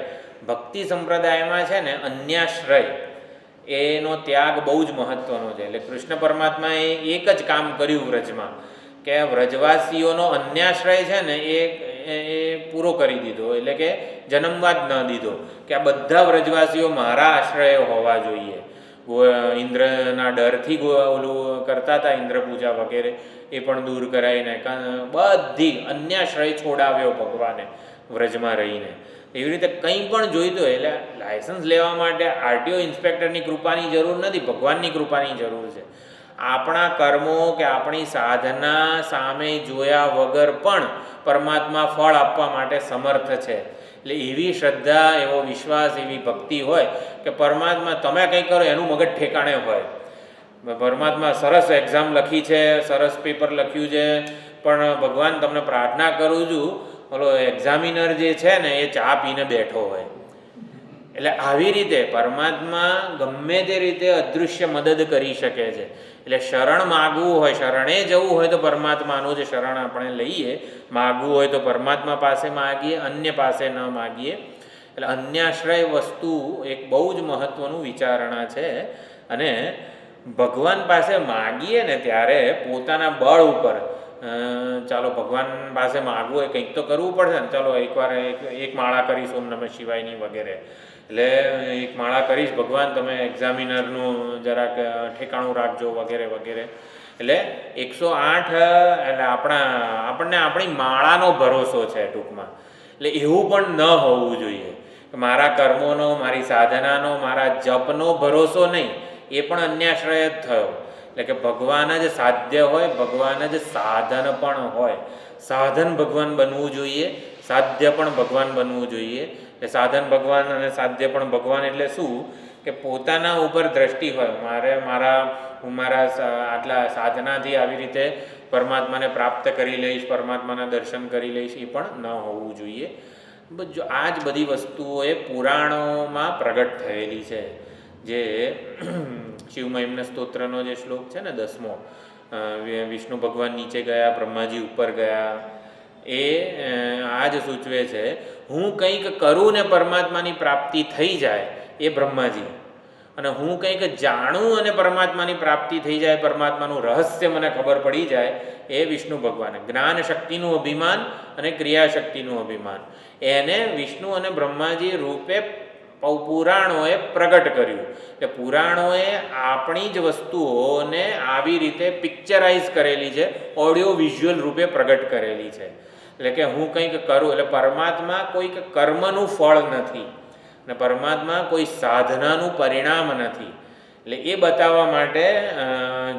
ભક્તિ સંપ્રદાયમાં છે ને અન્યાશ્રય એનો ત્યાગ બહુ જ મહત્વનો છે. એટલે કૃષ્ણ પરમાત્માએ એક જ કામ કર્યું વ્રજમાં, કે વ્રજવાસીઓનો અન્યાશ્રય છે ને એ પૂરો કરી દીધો. એટલે કે જન્મવા જ ન દીધો કે આ બધા વ્રજવાસીઓ મારા આશ્રય હોવા જોઈએ. ઇન્દ્રના ડરથી ઓલું કરતા હતા, ઇન્દ્ર પૂજા વગેરે, એ પણ દૂર કરાવીને બધી અન્યાશ્રય છોડાવ્યો ભગવાને વ્રજમાં રહીને. એવી રીતે કંઈ પણ જોઈતું હોય, એટલે લાયસન્સ લેવા માટે આરટીઓ ઇન્સ્પેક્ટરની કૃપાની જરૂર નથી, ભગવાનની કૃપાની જરૂર છે. આપણા કર્મો કે આપણી સાધના સામે જોયા વગર પણ પરમાત્મા ફળ આપવા માટે સમર્થ છે. એટલે એવી શ્રદ્ધા, એવો વિશ્વાસ, એવી ભક્તિ હોય કે પરમાત્મા તમે કંઈ કરો એનું મગજ ઠેકાણે હોય. પરમાત્મા સરસ એક્ઝામ લખી છે, સરસ પેપર લખ્યું છે, પણ ભગવાન તમને પ્રાર્થના કરું છું, ઓલો એક્ઝામિનર જે છે ને એ ચા પીને બેઠો હોય. એટલે આવી રીતે પરમાત્મા ગમે તે રીતે અદૃશ્ય મદદ કરી શકે છે. એટલે શરણ માગવું હોય, શરણે જવું હોય તો પરમાત્માનું જ શરણ આપણે લઈએ, માગવું હોય તો પરમાત્મા પાસે માગીએ, અન્ય પાસે ન માગીએ. એટલે અન્યાશ્રય વસ્તુ એક બહુ જ મહત્ત્વનું વિચારણા છે. અને ભગવાન પાસે માગીએ ને ત્યારે પોતાના બળ ઉપર, ચાલો ભગવાન પાસે માગવું હોય કંઈક તો કરવું પડશે ને, ચાલો એકવાર એક માળા કરીશ ઓમ નમઃ શિવાયની વગેરે, એટલે એક માળા કરીશ ભગવાન તમે એક્ઝામિનરનું જરાક ઠેકાણું રાખજો વગેરે વગેરે. એટલે 108 એટલે આપણને આપણી માળાનો ભરોસો છે ટૂંકમાં. એટલે એવું પણ ન હોવું જોઈએ. મારા કર્મોનો, મારી સાધનાનો, મારા જપનો ભરોસો નહીં, એ પણ અન્યાશ્રય જ થયો. એટલે કે ભગવાન જ સાધ્ય હોય, ભગવાન જ સાધન પણ હોય. સાધન ભગવાન બનવું જોઈએ, સાધ્ય પણ ભગવાન બનવું જોઈએ. એટલે સાધન ભગવાન અને સાધ્ય પણ ભગવાન એટલે શું કે પોતાના ઉપર દ્રષ્ટિ હોય, હું મારા આટલા સાધનાથી આવી રીતે પરમાત્માને પ્રાપ્ત કરી લઈશ, પરમાત્માના દર્શન કરી લઈશ, એ પણ ન હોવું જોઈએ. આ જ બધી વસ્તુઓ એ પુરાણોમાં પ્રગટ થયેલી છે. જે શિવમહિમ્ન સ્તોત્રનો જે શ્લોક છે ને 10મો, વિષ્ણુ ભગવાન નીચે ગયા, બ્રહ્માજી ઉપર ગયા, એ આ જ સૂચવે છે. હું કંઈક કરું ને પરમાત્માની પ્રાપ્તિ થઈ જાય એ બ્રહ્માજી, અને હું કંઈક જાણું અને પરમાત્માની પ્રાપ્તિ થઈ જાય, પરમાત્માનું રહસ્ય મને ખબર પડી જાય, એ વિષ્ણુ ભગવાન. જ્ઞાન શક્તિનું અભિમાન અને ક્રિયાશક્તિનું અભિમાન એને વિષ્ણુ અને બ્રહ્માજી રૂપે પુરાણોએ પ્રગટ કર્યું. કે પુરાણોએ આપણી જ વસ્તુઓને આવી રીતે પિક્ચરાઇઝ કરેલી છે, ઓડિયો વિઝ્યુઅલ રૂપે પ્રગટ કરેલી છે. એટલે કે હું કંઈક કરું, એટલે પરમાત્મા કોઈક કર્મનું ફળ નથી અને પરમાત્મા કોઈ સાધનાનું પરિણામ નથી. એટલે એ બતાવવા માટે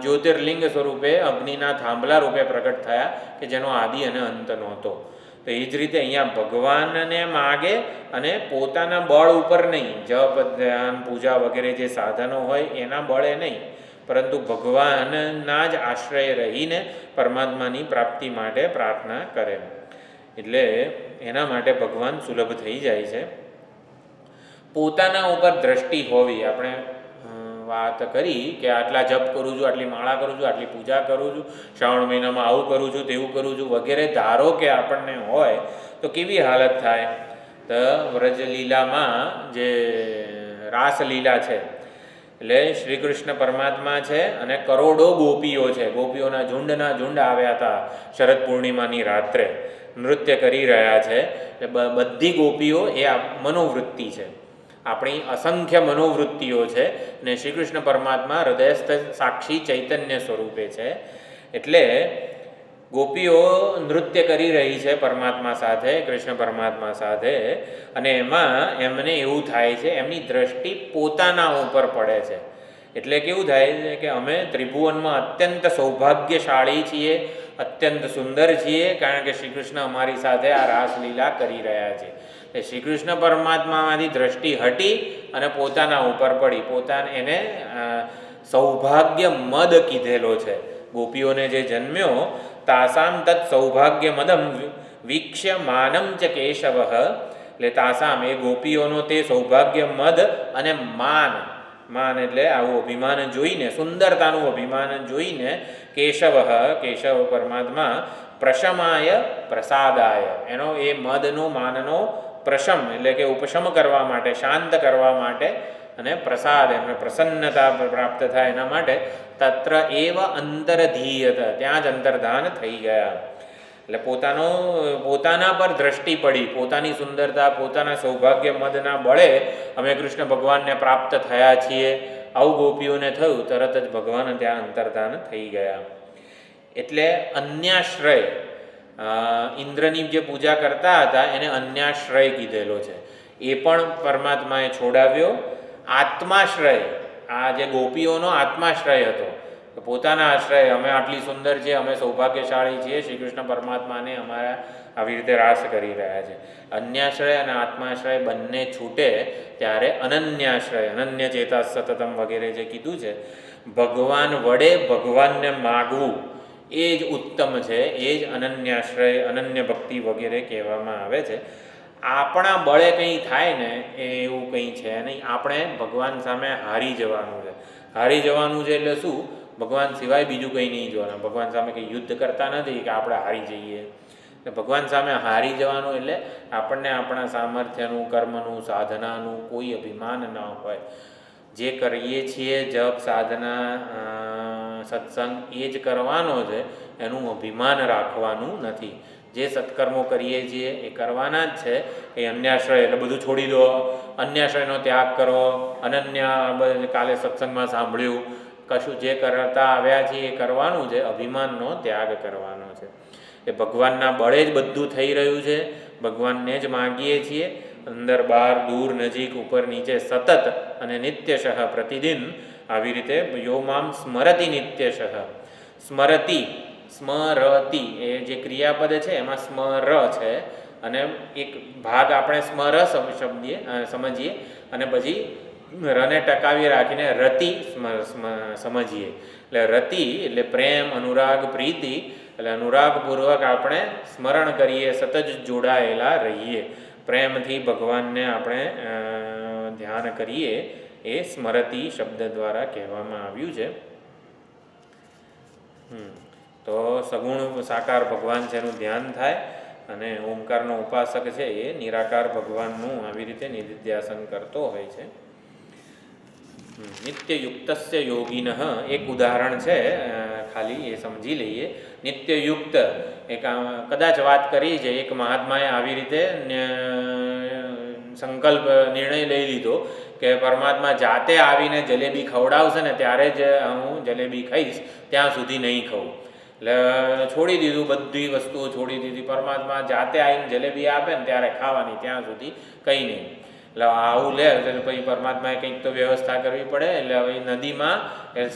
જ્યોતિર્લિંગ સ્વરૂપે અગ્નિના થાંભલા રૂપે પ્રગટ થયા કે જેનો આદિ અને અંત નહોતો. તો એ જ રીતે અહીંયા ભગવાનને માગે અને પોતાના બળ ઉપર નહીં, જપ ધ્યાન પૂજા વગેરે જે સાધનો હોય એના બળે નહીં, પરંતુ ભગવાનના જ આશ્રય રહીને પરમાત્માની પ્રાપ્તિ માટે પ્રાર્થના કરે. એટલે એના માટે ભગવાન સુલભ થઈ જાય છે. પોતાના ઉપર દ્રષ્ટિ હોવી. આપણે વાત કરી કે આટલા જપ કરું છું, આટલી માળા કરું છું, આટલી પૂજા કરું છું, શ્રાવણ મહિનામાં આવું કરું છું, તેવું કરું છું વગેરે ધારો કે આપણને હોય તો કેવી હાલત થાય. તો વ્રજલીલામાં જે રાસલીલા છે, એટલે શ્રી કૃષ્ણ પરમાત્મા છે અને કરોડો ગોપીઓ છે, ગોપીઓના ઝુંડના ઝુંડ આવ્યા હતા શરદ પૂર્ણિમાની રાત્રે, નૃત્ય કરી રહ્યા છે. બધી ગોપીઓ એ મનોવૃત્તિ છે. આપણી અસંખ્ય મનોવૃત્તિઓ છે અને શ્રી કૃષ્ણ પરમાત્મા હૃદયસ્થ સાક્ષી ચૈતન્ય સ્વરૂપે છે. એટલે ગોપીઓ નૃત્ય કરી રહી છે પરમાત્મા સાથે, કૃષ્ણ પરમાત્મા સાથે, અને એમાં એમને એવું થાય છે, એમની દ્રષ્ટિ પોતાના ઉપર પડે છે. એટલે કેવું થાય છે કે અમે ત્રિભુવનમાં અત્યંત સૌભાગ્યશાળી છીએ, અત્યંત સુંદર છીએ, કારણ કે શ્રી કૃષ્ણ અમારી સાથે આ રાસલીલા કરી રહ્યા છે. એ શ્રી કૃષ્ણ પરમાત્મામાંથી દ્રષ્ટિ હટી અને પોતાના ઉપર પડી. એને સૌભાગ્ય મદ કીધેલો છે. ગોપીઓને જે જન્મ્યો તાસામ તત્ સૌભાગ્ય મદમ વીક્ષ્ય માનમ ચ કેશવ, એટલે તાસામ એ ગોપીઓનો તે સૌભાગ્ય મદ અને માન એટલે આવું અભિમાન જોઈને, સુંદરતાનું અભિમાન જોઈને, કેશવ પરમાત્મા પ્રશમાય પ્રસાદાય, એનો એ મદનો માનનો પ્રશમ એટલે કે ઉપશમ કરવા માટે, શાંત કરવા માટે, અને પ્રસાદ એમને પ્રસન્નતા પ્રાપ્ત થાય એના માટે તત્ર એવ અંતરધીયત, ત્યાં જ અંતર્ધાન થઈ ગયા. એટલે પોતાના પર દ્રષ્ટિ પડી, પોતાની સુંદરતા, પોતાના સૌભાગ્ય મદના બળે અમે કૃષ્ણ ભગવાનને પ્રાપ્ત થયા છીએ, આવું ગોપીઓને થયું. તરત જ ભગવાન ત્યાં અંતર્ધાન થઈ ગયા. એટલે અન્યાશ્રય, ઇન્દ્રની જે પૂજા કરતા હતા એને અન્યાશ્રય કીધેલો છે, એ પણ પરમાત્માએ છોડાવ્યો. આત્માશ્રય, આ જે ગોપીઓનો આત્માશ્રય હતો, પોતાના આશ્રય, અમે આટલી સુંદર છીએ, અમે સૌભાગ્યશાળી છીએ, શ્રી કૃષ્ણ પરમાત્માને અમારા આવી રીતે રાસ કરી રહ્યા છે. અન્યાશ્રય અને આત્માશ્રય બંને છૂટે ત્યારે અનન્યાશ્રય, અનન્ય ચેતા સતતમ વગેરે જે કીધું છે, ભગવાન વડે ભગવાનને માગવું એ જ ઉત્તમ છે, એ જ અનન્યાશ્રય, અનન્ય ભક્તિ વગેરે કહેવામાં આવે છે. આપણા બળે કંઈ થાય ને એવું કંઈ છે નહીં. આપણે ભગવાન સામે હારી જવાનું છે. હારી જવાનું છે એટલે શું? ભગવાન સિવાય બીજું કંઈ નહીં જોવાનું. ભગવાન સામે કંઈ યુદ્ધ કરતા નથી કે આપણે હારી જઈએ. ભગવાન સામે હારી જવાનું એટલે આપણને આપણા સામર્થ્યનું, કર્મનું, સાધનાનું કોઈ અભિમાન ન હોય. જે કરીએ છીએ જપ, સાધના, સત્સંગ એ જ કરવાનો છે, એનું અભિમાન રાખવાનું નથી. જે સત્કર્મો કરીએ છીએ એ કરવાના જ છે. એ અન્યાશ્રય એટલે બધું છોડી દો, અન્યાશ્રયનો ત્યાગ કરો, અનન્ય કાલે સત્સંગમાં સાંભળ્યું, કશું જે કરતા આવ્યા છીએ એ કરવાનું છે, અભિમાનનો ત્યાગ કરવાનો છે. એ ભગવાનના બળે જ બધું થઈ રહ્યું છે, ભગવાનને જ માગીએ છીએ, અંદર બહાર, દૂર, નજીક, ઉપર નીચે, સતત અને નિત્યશઃ પ્રતિદિન આવી રીતે. યો મામ સ્મરતિ નિત્યશઃ, સ્મરતિ એ જે ક્રિયાપદ છે એમાં સ્મર છે, અને એક ભાગ આપણે સ્મર સમજીએ અને પછી રને ટકાવી રાખીને રતિ સમજીએ. એટલે રતિ એટલે પ્રેમ, અનુરાગ, પ્રીતિ, એટલે અનુરાગપૂર્વક આપણે સ્મરણ કરીએ, સતત જોડાયેલા રહીએ, પ્રેમથી ભગવાનને આપણે ધ્યાન કરીએ, એ સ્મરતિ શબ્દ દ્વારા કહેવામાં આવ્યું છે. તો સગુણ સાકાર ભગવાન છે એનું ધ્યાન થાય, અને ઓમકારનો ઉપાસક છે એ નિરાકાર ભગવાનનું આવી રીતે નિધિધ્યાસન કરતો હોય છે. નિત્યયુક્તસ્ય યોગિનઃ એક ઉદાહરણ છે, ખાલી એ સમજી લઈએ. નિત્યયુક્ત એક કદાચ વાત કરી છે, એક મહાત્માએ આવી રીતે નિર્ણય લઈ લીધો કે પરમાત્મા જાતે આવીને જલેબી ખવડાવશે ને ત્યારે જ હું જલેબી ખાઈશ, ત્યાં સુધી નહીં ખાઉં. એટલે છોડી દીધું, બધી વસ્તુઓ છોડી દીધી. પરમાત્મા જાતે આવીને જલેબી આપે ને ત્યારે ખાવાની, ત્યાં સુધી કંઈ નહીં. એટલે આવું લે એટલે પછી પરમાત્માએ કંઈક તો વ્યવસ્થા કરવી પડે. એટલે હવે નદીમાં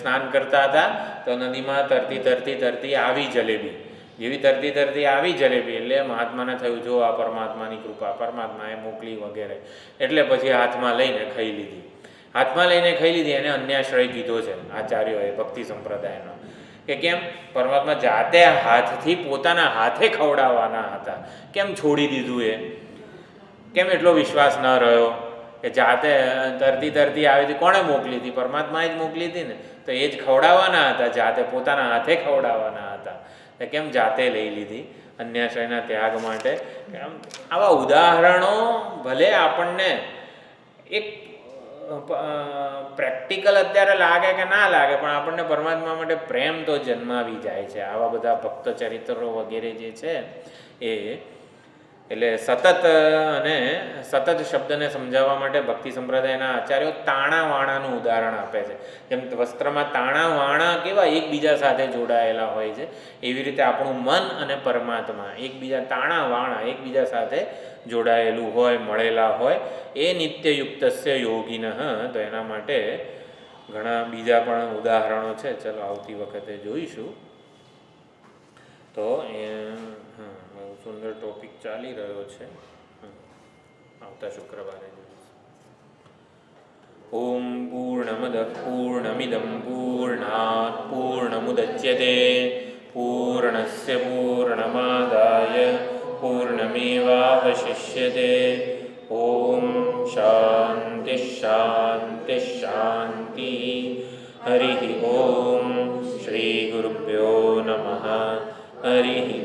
સ્નાન કરતા હતા તો નદીમાં તરતી આવી જલેબી. જેવી તરતી આવી જલેબી એટલે મહાત્માને થયું, જો આ પરમાત્માની કૃપા, પરમાત્માએ મોકલી વગેરે. એટલે પછી હાથમાં લઈને ખાઈ લીધી. એને અન્યાશ્રય કીધો છે આચાર્યોએ, ભક્તિ સંપ્રદાયનો, કે કેમ પરમાત્મા જાતે હાથથી પોતાના હાથે ખવડાવવાના હતા, કેમ છોડી દીધું? એ કેમ એટલો વિશ્વાસ ન રહ્યો કે જાતે તરતી આવી હતી? કોણે મોકલી હતી? પરમાત્માએ જ મોકલી હતી ને, તો એ જ ખવડાવવાના હતા, જાતે પોતાના હાથે ખવડાવવાના હતા. કેમ જાતે લઈ લીધી અન્યાશ્રયના ત્યાગ માટે? આવા ઉદાહરણો ભલે આપણને એક પ્રેક્ટિકલ અત્યારે લાગે કે ના લાગે, પણ આપણને પરમાત્મા માટે પ્રેમ તો જન્માવી જાય છે. આવા બધા ભક્ત ચરિત્રો વગેરે જે છે એ એટલે સતત અને સતત શબ્દને સમજાવવા માટે ભક્તિ સંપ્રદાયના આચાર્યો તાણા વાણાનું ઉદાહરણ આપે છે. જેમ વસ્ત્રમાં તાણા વાણા કેવા એકબીજા સાથે જોડાયેલા હોય છે, એવી રીતે આપણું મન અને પરમાત્મા એકબીજા તાણા વાણા એકબીજા સાથે જોડાયેલું હોય, મળેલા હોય. એ નિત્યયુક્તસ્ય યોગિનઃ. તો એના માટે ઘણા બીજા પણ ઉદાહરણો છે. ચલો આવતી વખતે જોઈશું. તો બહુ સુંદર ટોપિક ચાલી રહ્યો છે. આવતા શુક્રવારે જોઈશું. ઓમ પૂર્ણમદ પૂર્ણમિદં પૂર્ણાત પૂર્ણમુદચ્યતે પૂર્ણસ્ય પૂર્ણમાદાય પૂર્ણમેવાવશિષ્યતે. ઓમ શાંતિ શાંતિ શાંતિ. હરિ ઓમ. શ્રી ગુરુભ્યો નમઃ. હરિ